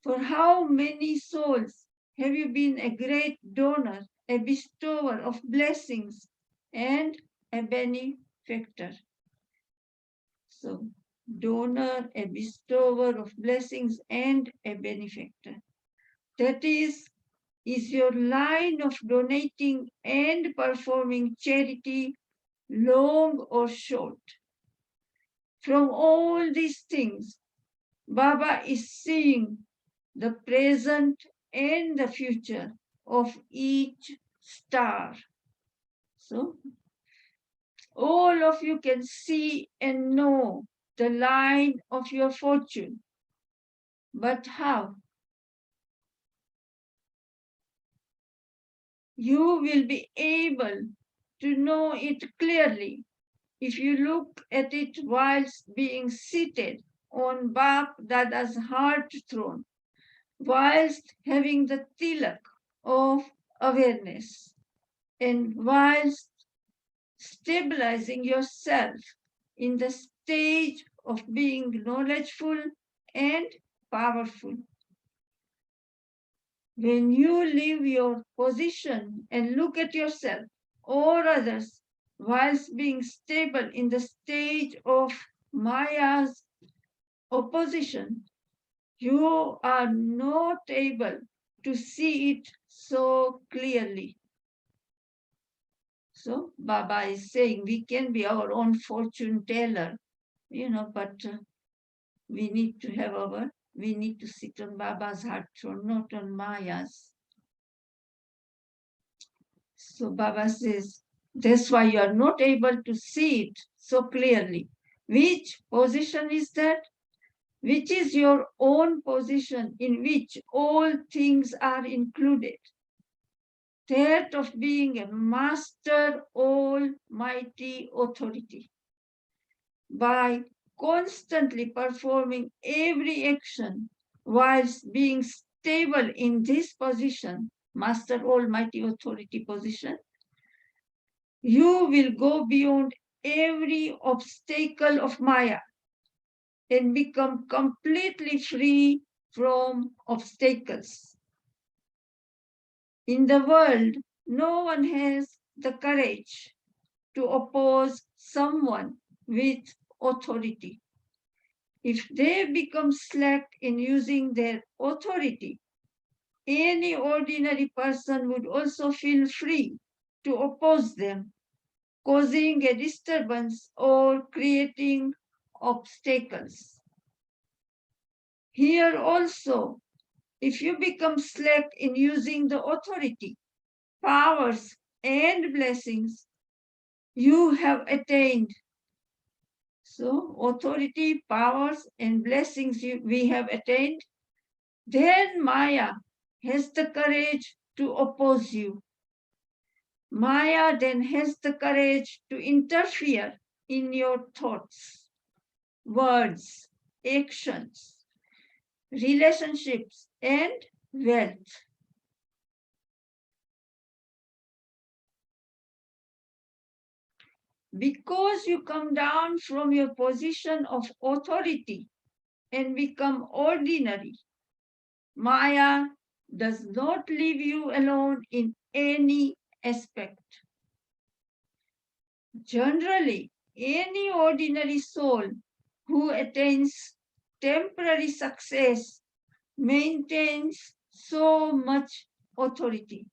For how many souls have you been a great donor, a bestower of blessings, and a benefactor? So, donor, a bestower of blessings, and a benefactor. That is your line of donating and performing charity long or short. From all these things, Baba is seeing the present and the future of each star. So, all of you can see and know the line of your fortune. But how? You will be able to know it clearly if you look at it whilst being seated on Bap Dada's heart throne, whilst having the tilak of awareness, and whilst stabilizing yourself in the stage of being knowledgeful and powerful. When you leave your position and look at yourself or others whilst being stable in the stage of Maya's opposition, you are not able to see it so clearly. So Baba is saying we can be our own fortune teller, but we need to sit on Baba's heart throne, not on Maya's. So Baba says, that's why you are not able to see it so clearly. Which position is that? Which is your own position in which all things are included? That of being a master almighty authority. By constantly performing every action whilst being stable in this position, master almighty authority position, you will go beyond every obstacle of Maya and become completely free from obstacles. In the world, no one has the courage to oppose someone with authority. If they become slack in using their authority, any ordinary person would also feel free to oppose them, causing a disturbance or creating obstacles. Here also, if you become slack in using the authority, powers, and blessings you have attained. So, authority, powers, and blessings we have attained, then Maya has the courage to oppose you. Maya then has the courage to interfere in your thoughts, words, actions, relationships, and wealth. Because you come down from your position of authority and become ordinary, Maya does not leave you alone in any aspect. Generally, any ordinary soul who attains temporary success maintains so much authority.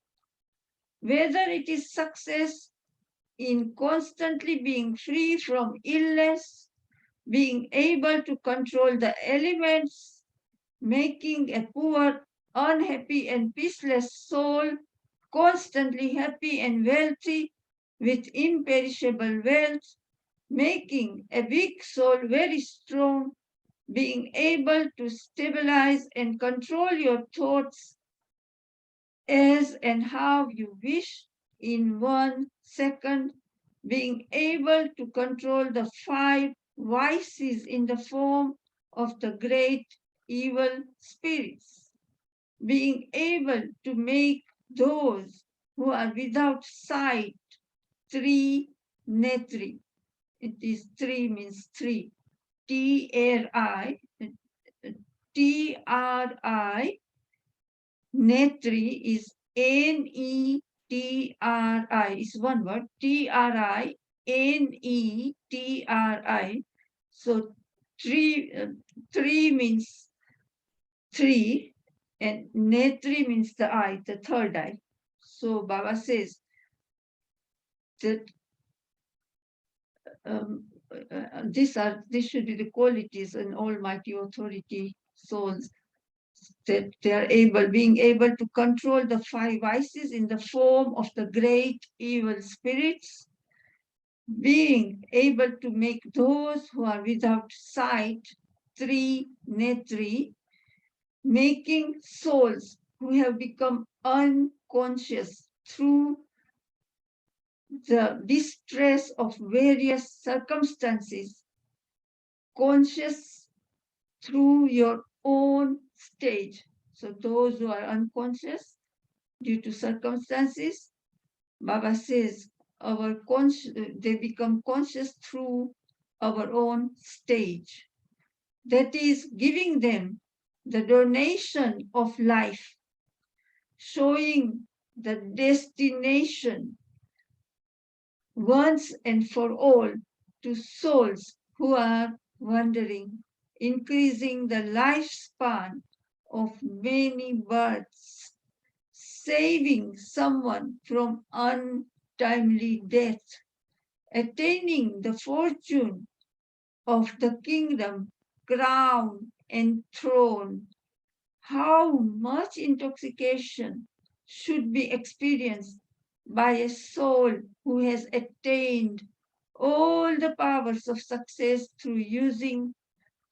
Whether it is success in constantly being free from illness, being able to control the elements, making a poor, unhappy, and peaceless soul constantly happy and wealthy with imperishable wealth, making a weak soul very strong, being able to stabilize and control your thoughts as and how you wish in 1 second, being able to control the 5 vices in the form of the great evil spirits, being able to make those who are without sight tri netri. It is three means three. T-R-I, T-R-I, netri is N-E-T-R-I, is one word, T-R-I, N-E-T-R-I. So three means three, and netri means the eye, the third eye. So Baba says that these should be the qualities in Almighty Authority souls, that they are being able to control the five vices in the form of the great evil spirits, being able to make those who are without sight tri-netri, making souls who have become unconscious through the distress of various circumstances, conscious through your own stage. So those who are unconscious due to circumstances, Baba says, they become conscious through our own stage. That is giving them the donation of life, showing the destination once and for all to souls who are wandering, increasing the lifespan of many births, saving someone from untimely death, attaining the fortune of the kingdom, crown and throne. How much intoxication should be experienced by a soul who has attained all the powers of success through using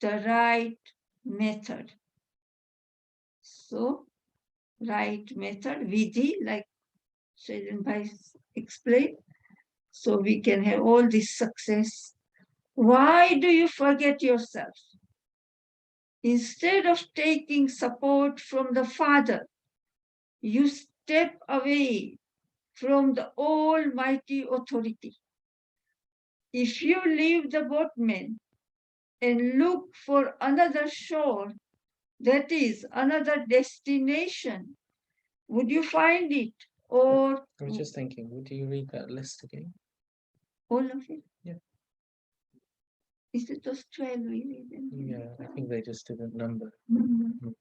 the right method. So, right method, vidhi, like Shailen Bhai explained, so we can have all this success. Why do you forget yourself? Instead of taking support from the Father, you step away from the Almighty Authority. If you leave the boatman and look for another shore, that is another destination, would you find it? Or I was just thinking, would you read that list again? all of it? Yeah. Is it those 12 we read? Yeah, I think they just didn't number. Mhm.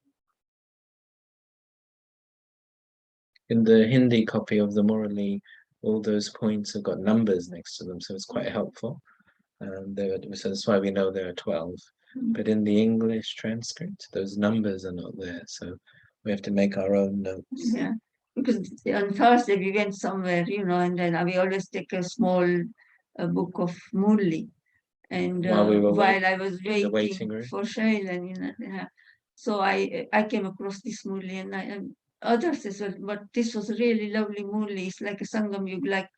In the Hindi copy of the Murali, all those points have got numbers next to them, so it's quite helpful. So that's why we know there are 12. But in the English transcript, those numbers are not there, so we have to make our own notes. Yeah, because on Thursday we went somewhere, and then we always take a small book of Murli. And While we were while I was in the waiting waiting room. for Shailen, so I came across this Murli, and others as well, but this was a really lovely Murli. It's like a Sangam Yug, like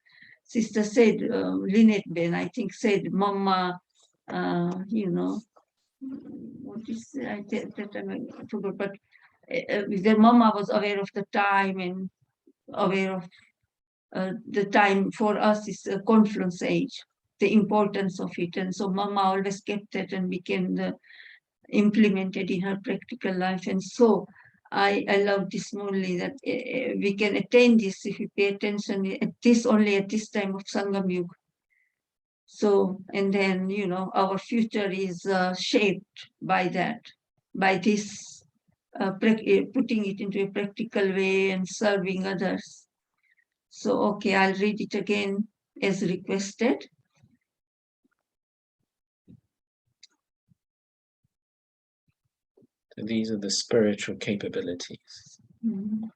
Sister said, Lynette Ben, I think said, Mama, what is that time I forgot, but the Mama was aware of the time and aware of the time for us is a confluence age, the importance of it. And so Mama always kept that and became implemented in her practical life. And so I love this Murli, that we can attain this if we pay attention at this time of Sangam Yuga. So, and then, our future is shaped by that, by this, putting it into a practical way and serving others. So, okay, I'll read it again as requested. So these are the spiritual capabilities. Where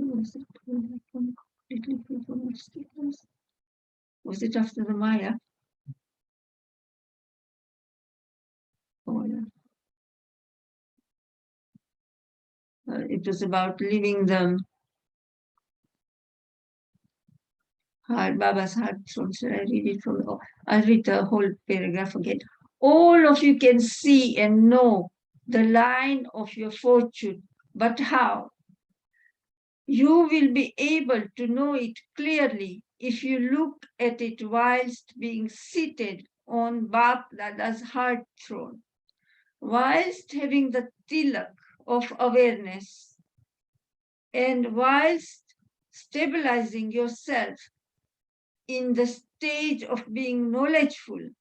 was it? Was it after the Maya? Oh, yeah. It was about leaving them. Baba's heart. Should I read it from? I'll read the whole paragraph again. All of you can see and know the line of your fortune, but how? You will be able to know it clearly if you look at it whilst being seated on Bap Dada's heart throne, whilst having the tilak of awareness, and whilst stabilizing yourself in the stage of being knowledgeful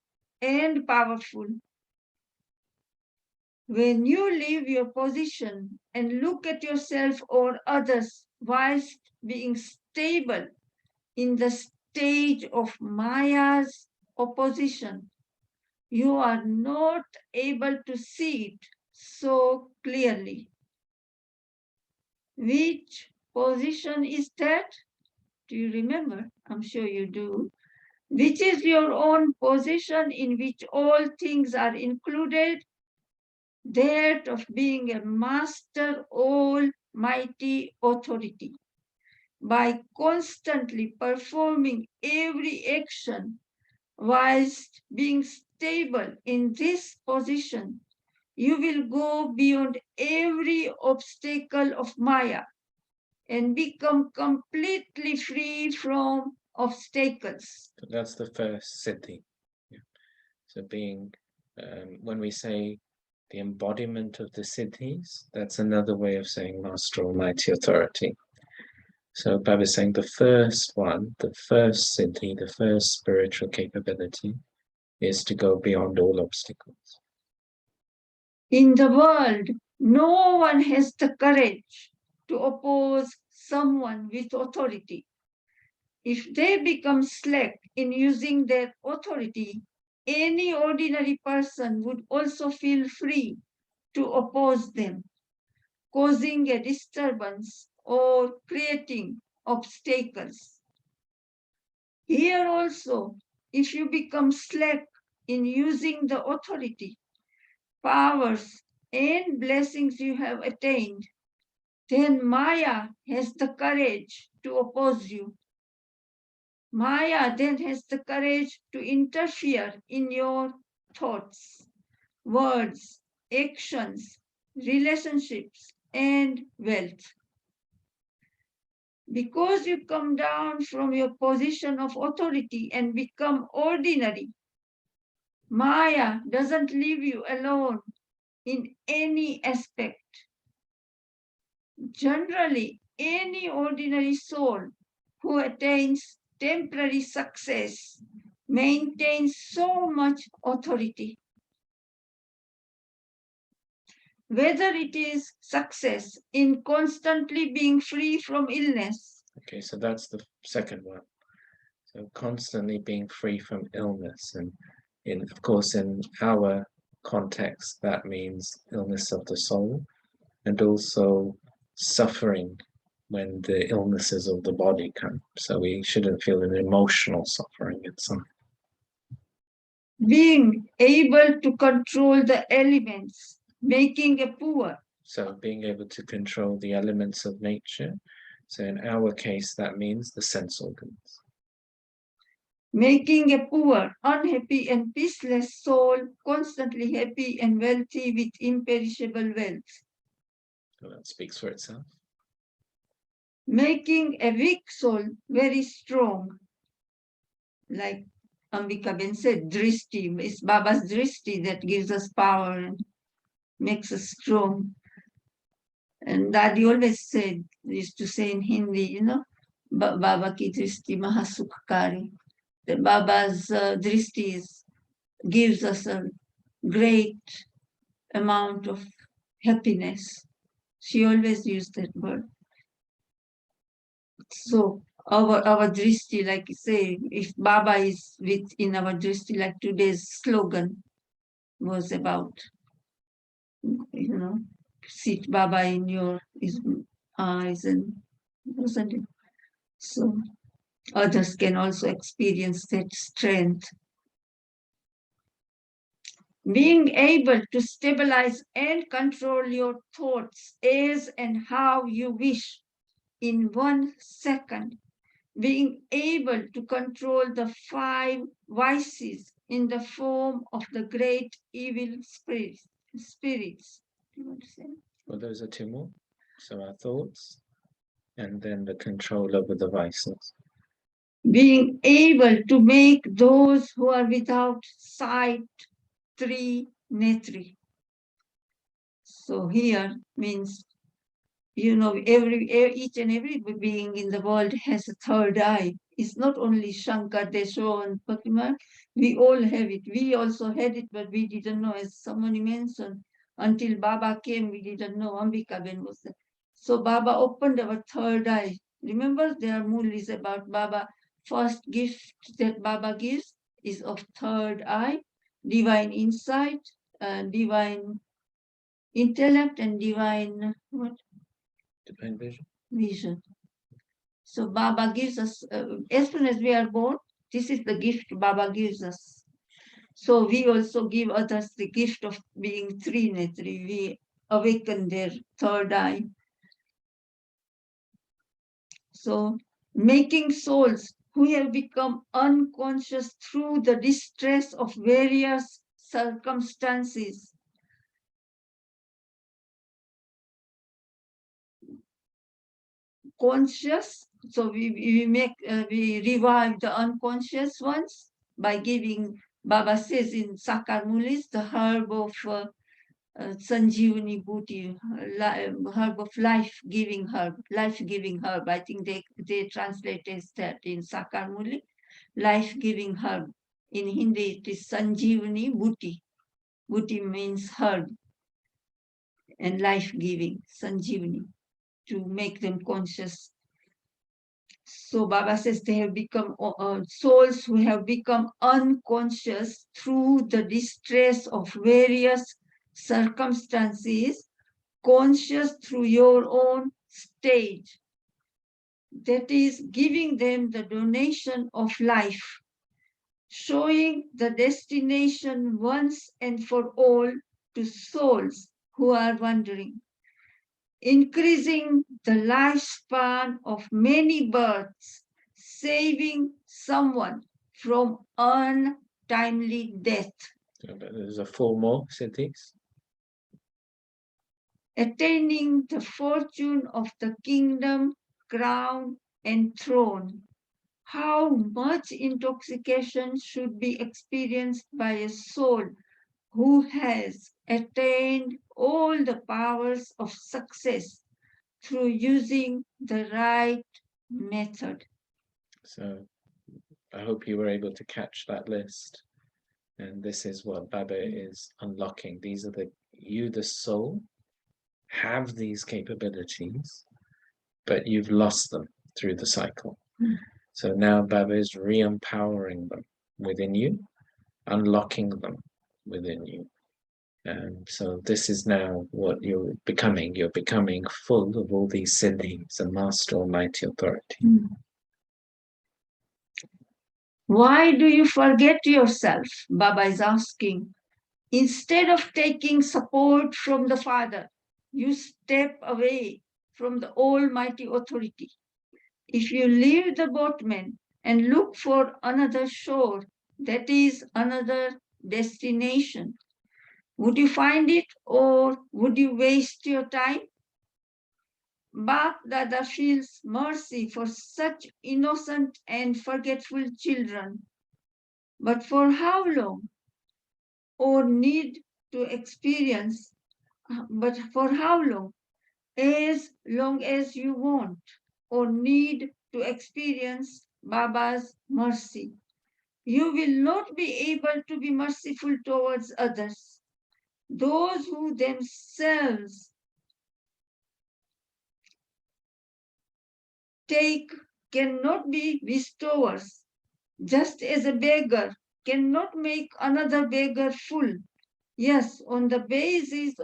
and powerful. When you leave your position and look at yourself or others whilst being stable in the stage of Maya's opposition. You are not able to see it so clearly. Which position is that? Do you remember? I'm sure you do. Which is your own position in which all things are included? That of being a master almighty authority. By constantly performing every action whilst being stable in this position, you will go beyond every obstacle of Maya and become completely free from obstacles. That's the first siddhi. Yeah. So being, when we say the embodiment of the siddhis, that's another way of saying Master Almighty Authority. So Baba is saying the first one, the first siddhi, the first spiritual capability is to go beyond all obstacles. In the world, no one has the courage to oppose someone with authority. If they become slack in using their authority, any ordinary person would also feel free to oppose them, causing a disturbance or creating obstacles. Here also, if you become slack in using the authority, powers, and blessings you have attained, then Maya has the courage to oppose you. Maya then has the courage to interfere in your thoughts, words, actions, relationships, and wealth. Because you come down from your position of authority and become ordinary, Maya doesn't leave you alone in any aspect. Generally, any ordinary soul who attains temporary success maintains so much authority. Whether it is success in constantly being free from illness. Okay, so that's the second one. So constantly being free from illness. And of course, in our context, that means illness of the soul and also suffering when the illnesses of the body come. So we shouldn't feel an emotional suffering in some. Being able to control the elements, making a poor. So being able to control the elements of nature. So in our case, that means the sense organs. Making a poor, unhappy, and peaceless soul constantly happy and wealthy with imperishable wealth. So that speaks for itself. Making a weak soul very strong. Like Ambika Ben said, drishti, it's Baba's drishti that gives us power and makes us strong. And Daddy always said, used to say in Hindi, you know, Baba ki drishti mahasukhkari. The Baba's drishti gives us a great amount of happiness. She always used that word. So our drishti, like you say, if Baba is in our drishti, like today's slogan was about, you know, sit Baba in your eyes, and wasn't it? So others can also experience that strength. Being able to stabilize and control your thoughts as and how you wish in 1 second. Being able to control the 5 vices in the form of the great evil spirits. Do you want to say? Well, those are two more. So our thoughts and then the control over the vices. Being able to make those who are without sight tri-netri. So here means, you know, each and every being in the world has a third eye. It's not only Shankar, Desho, and Pakimar. We all have it. We also had it, but we didn't know. As somebody mentioned, until Baba came, we didn't know. Ambika Ben was there. So Baba opened our third eye. Remember, there are mulis about Baba first gift that Baba gives is of third eye, divine insight, divine intellect, and divine what? Divine vision. Vision. So Baba gives us, as soon as we are born, this is the gift Baba gives us. So we also give others the gift of being Trinetri. We awaken their third eye. So making souls who have become unconscious through the distress of various circumstances. Conscious, so we revive the unconscious ones by giving, Baba says in Sakar Mulis, the herb of Sanjeevani Bhuti, herb of life-giving herb, life-giving herb. I think they translate as that in Sakar Muli, life-giving herb. In Hindi, it is Sanjeevani Bhuti. Bhuti means herb and life-giving, Sanjeevani, to make them conscious. So Baba says they have become souls who have become unconscious through the distress of various circumstances, conscious through your own stage. That is giving them the donation of life, showing the destination once and for all to souls who are wandering, increasing the lifespan of many births, saving someone from untimely death, So there's a four more cities. attaining the fortune of the kingdom, crown, and throne. How much intoxication should be experienced by a soul who has attained all the powers of success through using the right method. So I hope you were able to catch that list. And this is what Baba is unlocking. These are the soul, have these capabilities, but you've lost them through the cycle. So now Baba is re-empowering them within you, unlocking them within you. So this is now what you're becoming. You're becoming full of all these siddhis and master almighty authority. Why do you forget yourself? Baba is asking. Instead of taking support from the Father, you step away from the almighty authority. If you leave the boatman and look for another shore, that is another destination, would you find it or would you waste your time? Bap Dada feels mercy for such innocent and forgetful children. But for how long? Or need to experience, but for how long? As long as you want or need to experience Baba's mercy. You will not be able to be merciful towards others. Those who themselves take cannot be bestowers, just as a beggar cannot make another beggar full. Yes, on the basis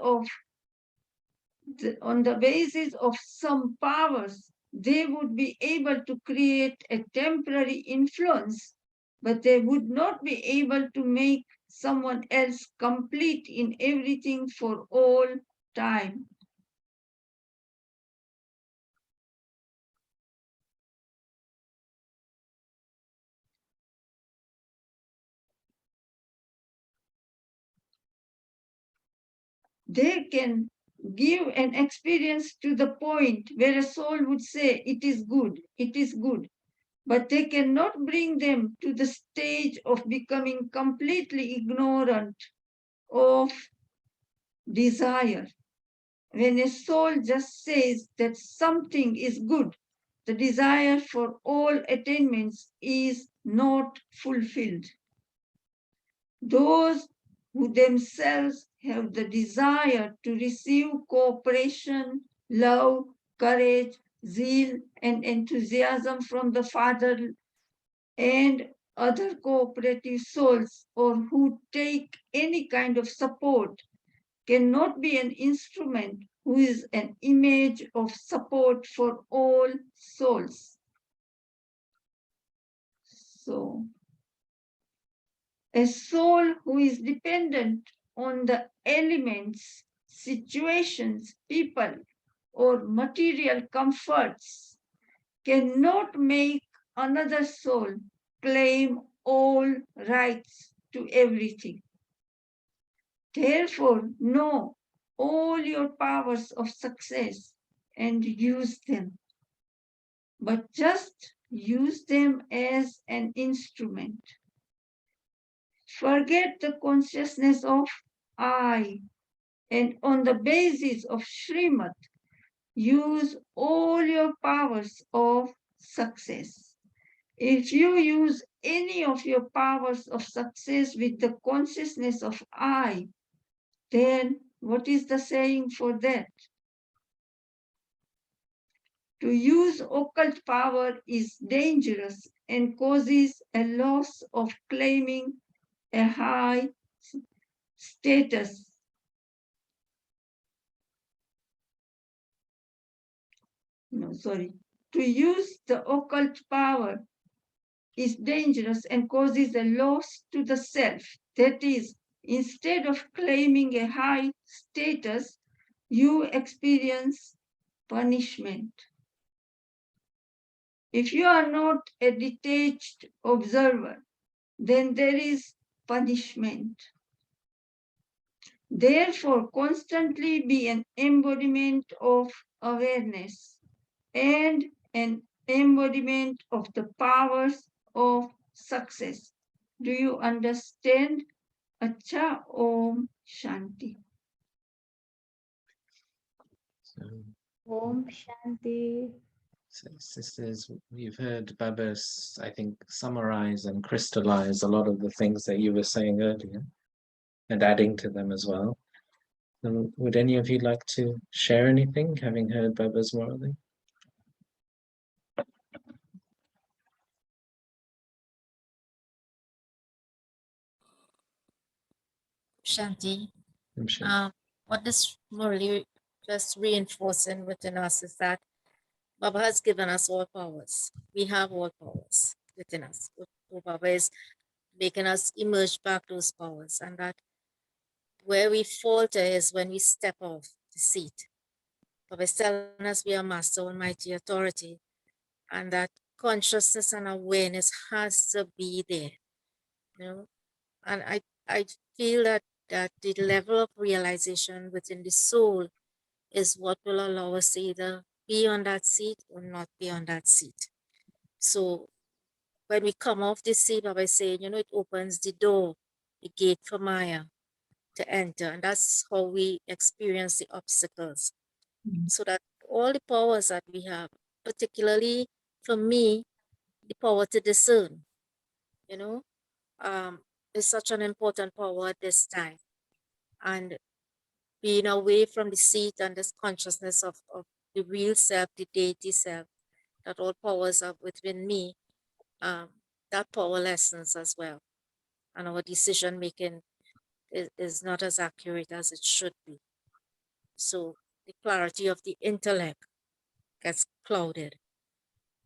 of some powers, they would be able to create a temporary influence, but they would not be able to make someone else complete in everything for all time. They can give an experience to the point where a soul would say, it is good, but they cannot bring them to the stage of becoming completely ignorant of desire. When a soul just says that something is good, the desire for all attainments is not fulfilled. Those who themselves have the desire to receive cooperation, love, courage, zeal, and enthusiasm from the Father and other cooperative souls or who take any kind of support cannot be an instrument who is an image of support for all souls. So, a soul who is dependent on the elements, situations, people, or material comforts cannot make another soul claim all rights to everything. Therefore, know all your powers of success and use them. But just use them as an instrument. Forget the consciousness of I, and on the basis of Srimad, use all your powers of success. If you use any of your powers of success with the consciousness of I, then what is the saying for that? To use occult power is dangerous and causes a loss of claiming a high status. No, sorry. To use the occult power is dangerous and causes a loss to the self. That is, instead of claiming a high status, you experience punishment. If you are not a detached observer, then there is punishment. Therefore, constantly be an embodiment of awareness and an embodiment of the powers of success. Do you understand? Acha Om Shanti. So, Om Shanti. so sisters, you've heard Baba's, I think, summarize and crystallize a lot of the things that you were saying earlier and adding to them as well. Would any of you like to share anything, having heard Baba's Murali? Shanti, I'm sure. what this Murli just reinforcing within us is that Baba has given us all powers. We have all powers within us. So Baba is making us emerge back those powers, and that where we falter is when we step off the seat. Baba is telling us we are Master Almighty Authority, and that consciousness and awareness has to be there, you know. And I feel that the level of realization within the soul is what will allow us to either be on that seat or not be on that seat. So when we come off the seat, Baba is saying, it opens the door, the gate for Maya to enter. And that's how we experience the obstacles. So that all the powers that we have, particularly for me, the power to discern, is such an important power at this time. And being away from the seat and this consciousness of the real self, the deity self, that all powers are within me, that power lessens as well. And our decision making is not as accurate as it should be. So the clarity of the intellect gets clouded,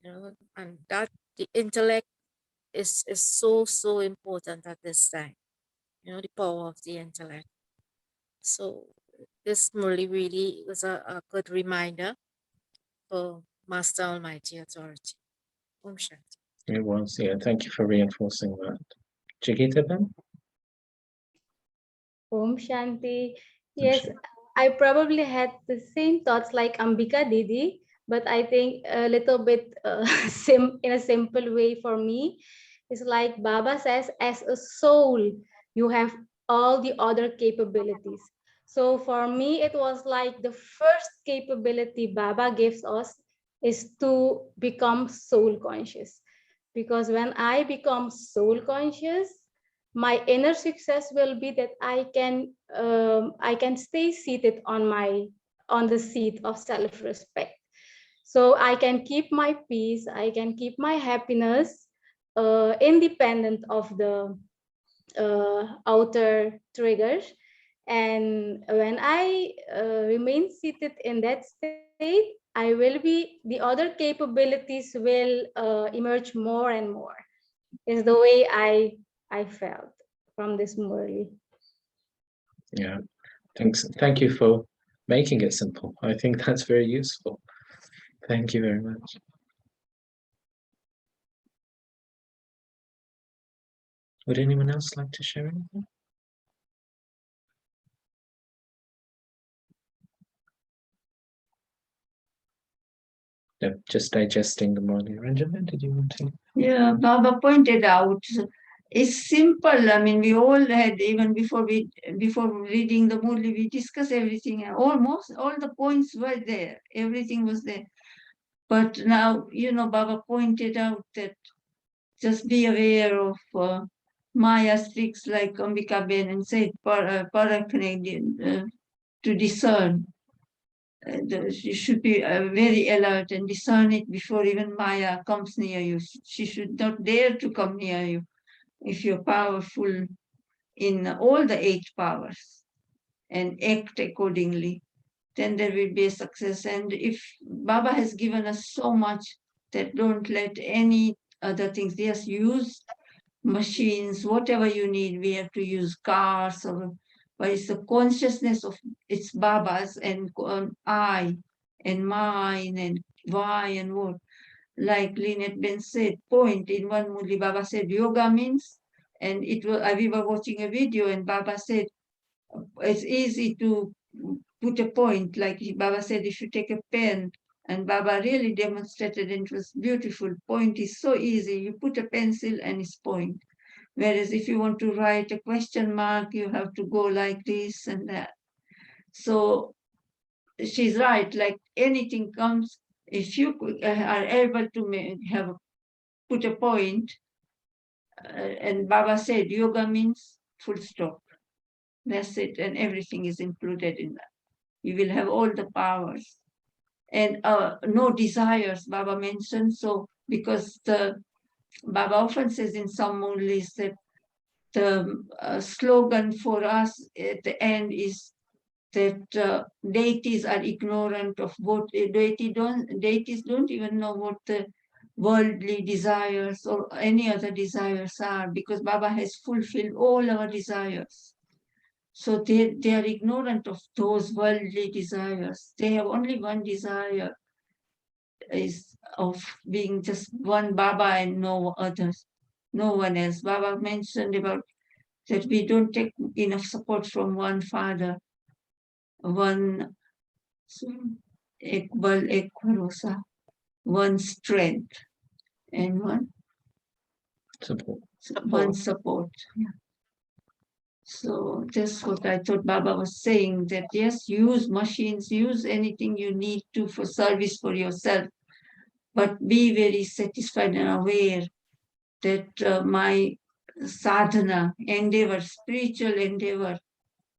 and that the intellect is so important at this time, the power of the intellect. So this really was a good reminder for Master Almighty Authority. Om Shanti. It was, yeah. Thank you for reinforcing that. Jigita Ben? Om Shanti. Yes, I probably had the same thoughts like Ambika Didi, but I think a little bit in a simple way for me. It's like Baba says, as a soul, you have all the other capabilities. So for me, it was like the first capability Baba gives us is to become soul conscious. Because when I become soul conscious, my inner success will be that I can stay seated on the seat of self-respect. So I can keep my peace, I can keep my happiness, independent of the outer triggers. And when I remain seated in that state, I will be, the other capabilities will emerge more and more, is the way I felt from this Murli. Yeah, thanks. Thank you for making it simple. I think that's very useful. Thank you very much. Would anyone else like to share anything? No, just digesting the morning. Ranjana, did you want to? Yeah, Baba pointed out it's simple. I mean, we all had, even before reading the Murli, we discussed everything. Almost all the points were there. Everything was there. But now, Baba pointed out that just be aware of Maya's tricks, like Ambika Ben and said, to discern. You should be very alert and discern it before even Maya comes near you. She should not dare to come near you if you're powerful in all the 8 powers and act accordingly. Then there will be a success. And if Baba has given us so much, that don't let any other things, just use machines, whatever you need. We have to use cars, but it's the consciousness of it's Baba's and I and mine and why and what. Like Lynette Ben said, point in one Murli, Baba said yoga means, and we were watching a video and Baba said it's easy to put a point. Like Baba said, if you take a pen, and Baba really demonstrated, and it was beautiful. Point is so easy. You put a pencil and it's point. Whereas if you want to write a question mark, you have to go like this and that. So she's right. Like anything comes, if you are able to put a point, and Baba said, yoga means full stop. That's it, and everything is included in that. You will have all the powers. And no desires, Baba mentioned. So, because Baba often says in some Murlis that the slogan for us at the end is that deities are ignorant of what deities don't even know what the worldly desires or any other desires are, because Baba has fulfilled all our desires. So they are ignorant of those worldly desires. They have only one desire, is of being just one Baba and no others, no one else. Baba mentioned about that we don't take enough support from one father, one Ekbal, Ek Bharosa, one strength, and one Support. support. Yeah. So that's what I thought Baba was saying, that yes, use machines, use anything you need to for service for yourself, but be very satisfied and aware that my sadhana endeavor, spiritual endeavor,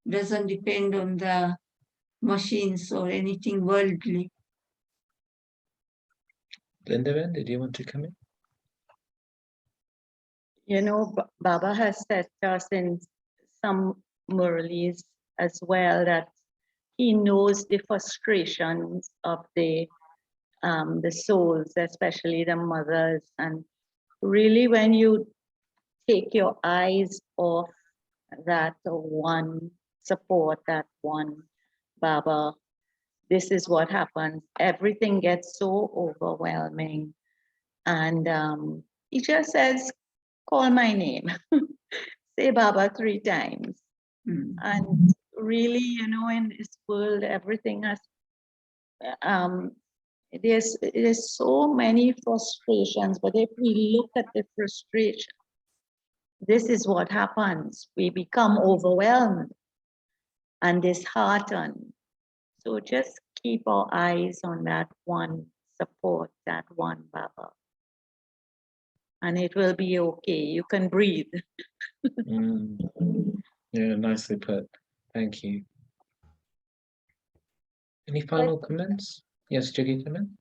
doesn't depend on the machines or anything worldly. Linda, did you want to come in? You know, Baba has said to us in some Murlis as well that he knows the frustrations of the souls, especially the mothers. And really, when you take your eyes off that one support, that one Baba, this is what happens. Everything gets so overwhelming. And he just says, call my name, say Baba 3 times. And really, you know, in this world, everything has, there's so many frustrations, but if we look at the frustration, this is what happens. We become overwhelmed and disheartened. So just keep our eyes on that one support, that one Baba. And it will be okay. You can breathe. Yeah, nicely put. Thank you. Any final comments? Yes, Jaggi, come in.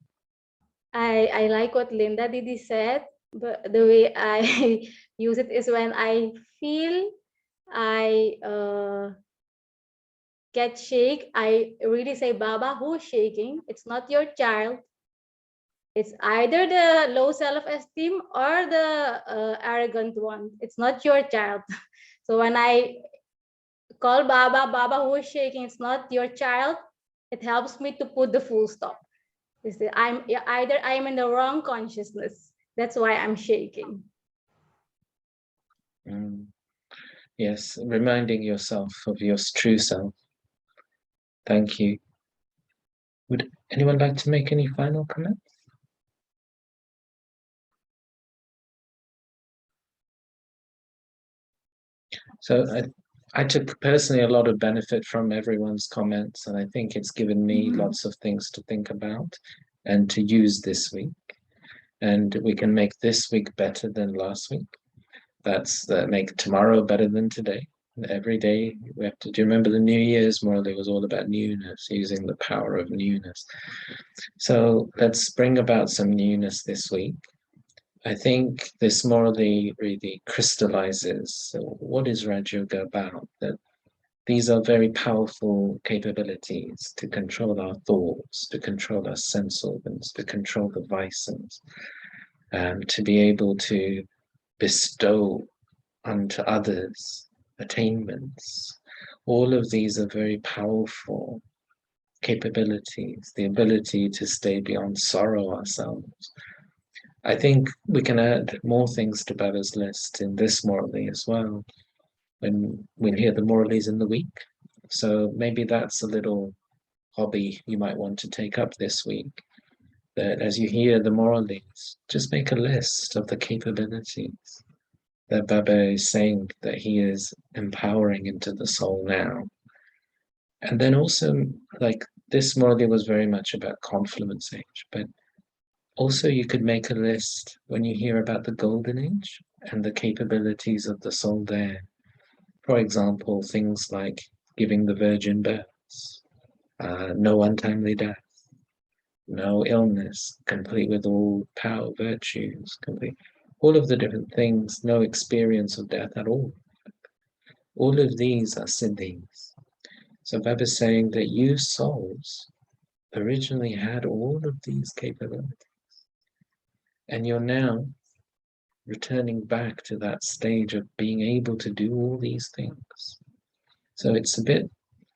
I like what Linda Didi said. But the way I use it is when I feel I get shake, I really say, Baba, who's shaking? It's not your child. It's either the low self-esteem or the arrogant one. It's not your child. So when I call Baba, Baba, who is shaking? It's not your child. It helps me to put the full stop. Either I'm in the wrong consciousness. That's why I'm shaking. Yes, reminding yourself of your true self. Thank you. Would anyone like to make any final comments? So I took personally a lot of benefit from everyone's comments, and I think it's given me lots of things to think about and to use this week. And we can make this week better than last week. That's make tomorrow better than today. Every day we have to. Do you remember the New Year's? Morally, was all about newness, using the power of newness. So let's bring about some newness this week. I think this morally really crystallizes what is Raj Yoga about. That these are very powerful capabilities to control our thoughts, to control our sense organs, to control the vices, to be able to bestow unto others attainments. All of these are very powerful capabilities, the ability to stay beyond sorrow ourselves. I think we can add more things to Baba's list in this morally as well, when we hear the moralies in the week. So maybe that's a little hobby you might want to take up this week. That as you hear the moralies, just make a list of the capabilities that Baba is saying that he is empowering into the soul now. And then also, like this morally was very much about confluence age, but also you could make a list when you hear about the golden age and the capabilities of the soul there. For example, things like giving the virgin births, no untimely death, no illness, complete with all power, virtues, complete, all of the different things, no experience of death at all. All of these are siddhis. So Baba is saying that you souls originally had all of these capabilities, and you're now returning back to that stage of being able to do all these things. So it's a bit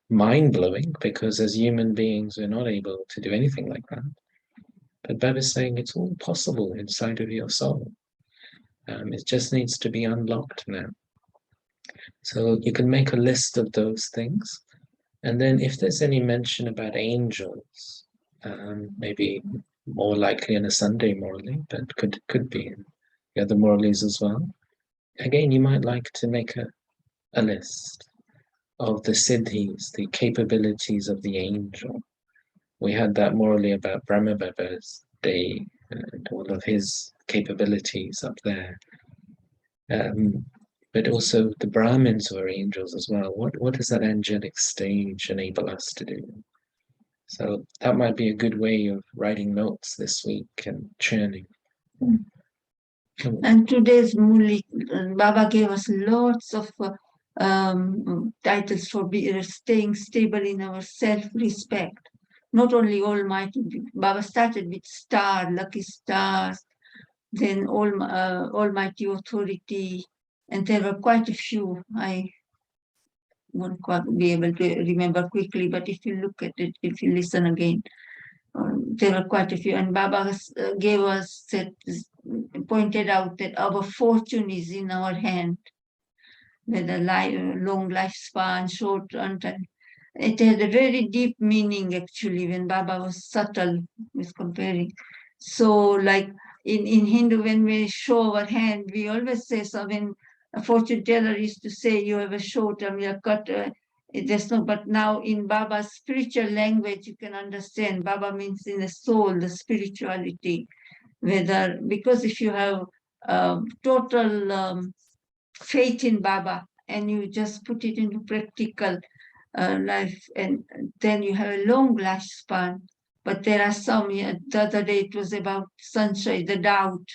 mind-blowing because as human beings, we're not able to do anything like that. But Baba is saying it's all possible inside of your soul. It just needs to be unlocked now. So you can make a list of those things. And then if there's any mention about angels, maybe more likely in a Sunday morally, but could be in the other moralies as well. Again, you might like to make a list of the siddhis, the capabilities of the angel. We had that morally about Brahma Baba's day and all of his capabilities up there. But also the Brahmins were angels as well. What does that angelic stage enable us to do? So that might be a good way of writing notes this week and churning. And today's Muli, Baba gave us lots of titles for staying stable in our self-respect. Not only Almighty, Baba started with star, lucky stars, then Almighty Authority, and there were quite a few. I won't quite be able to remember quickly, but if you look at it, if you listen again, there were quite a few. And Baba gave us pointed out that our fortune is in our hand, whether long lifespan, short runtime. It had a very deep meaning actually when Baba was subtle with comparing. So like in Hindu, when we show our hand, we always say, so when a fortune teller used to say you have a short arm, you have cut, there's no, but now in Baba's spiritual language, you can understand Baba means in the soul, the spirituality, whether, because if you have total faith in Baba and you just put it into practical life, and then you have a long lifespan. But there are some, the other day it was about sunshine, the doubt.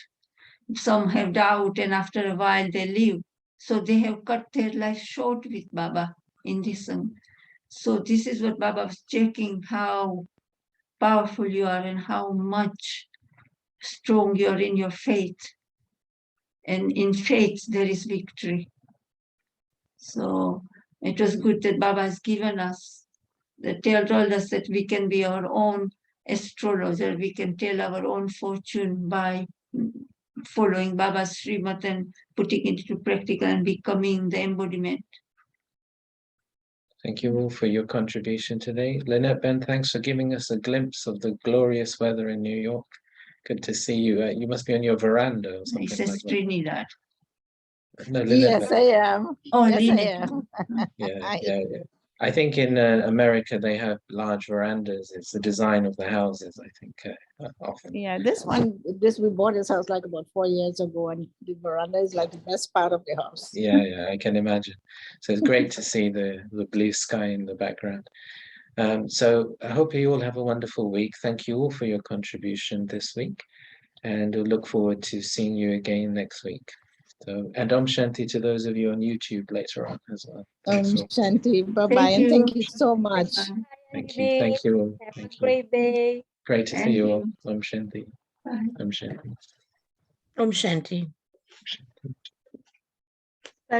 some have doubt, and after a while they leave. So they have cut their life short with Baba in this. So this is what Baba was checking, how powerful you are and how much strong you are in your faith. And in faith, there is victory. So it was good that Baba has given us, told us that we can be our own astrologer, we can tell our own fortune by following Baba's Srimat and putting it into practical and becoming the embodiment. Thank you all for your contribution today. Lynette, Ben, thanks for giving us a glimpse of the glorious weather in New York. Good to see you. You must be on your veranda or He something says like that. Trinidad. No, Lynette. Yes, I am. Oh, Yes, I Lynette. am. Yeah. I think in America they have large verandas. It's the design of the houses, I think, often. Yeah, we bought this house like about 4 years ago, and the veranda is like the best part of the house. Yeah, I can imagine. So it's great to see the blue sky in the background. So I hope you all have a wonderful week. Thank you all for your contribution this week, and we'll look forward to seeing you again next week. So, and Om Shanti to those of you on YouTube later on as well. Thanks all. Shanti, bye bye, Thank and thank you. you so much. Thank you. Thank you all. Have Thank a you. great day. Great to see Thank you all. you. Om Shanti. Bye. Om Shanti. Om Shanti. Shanti.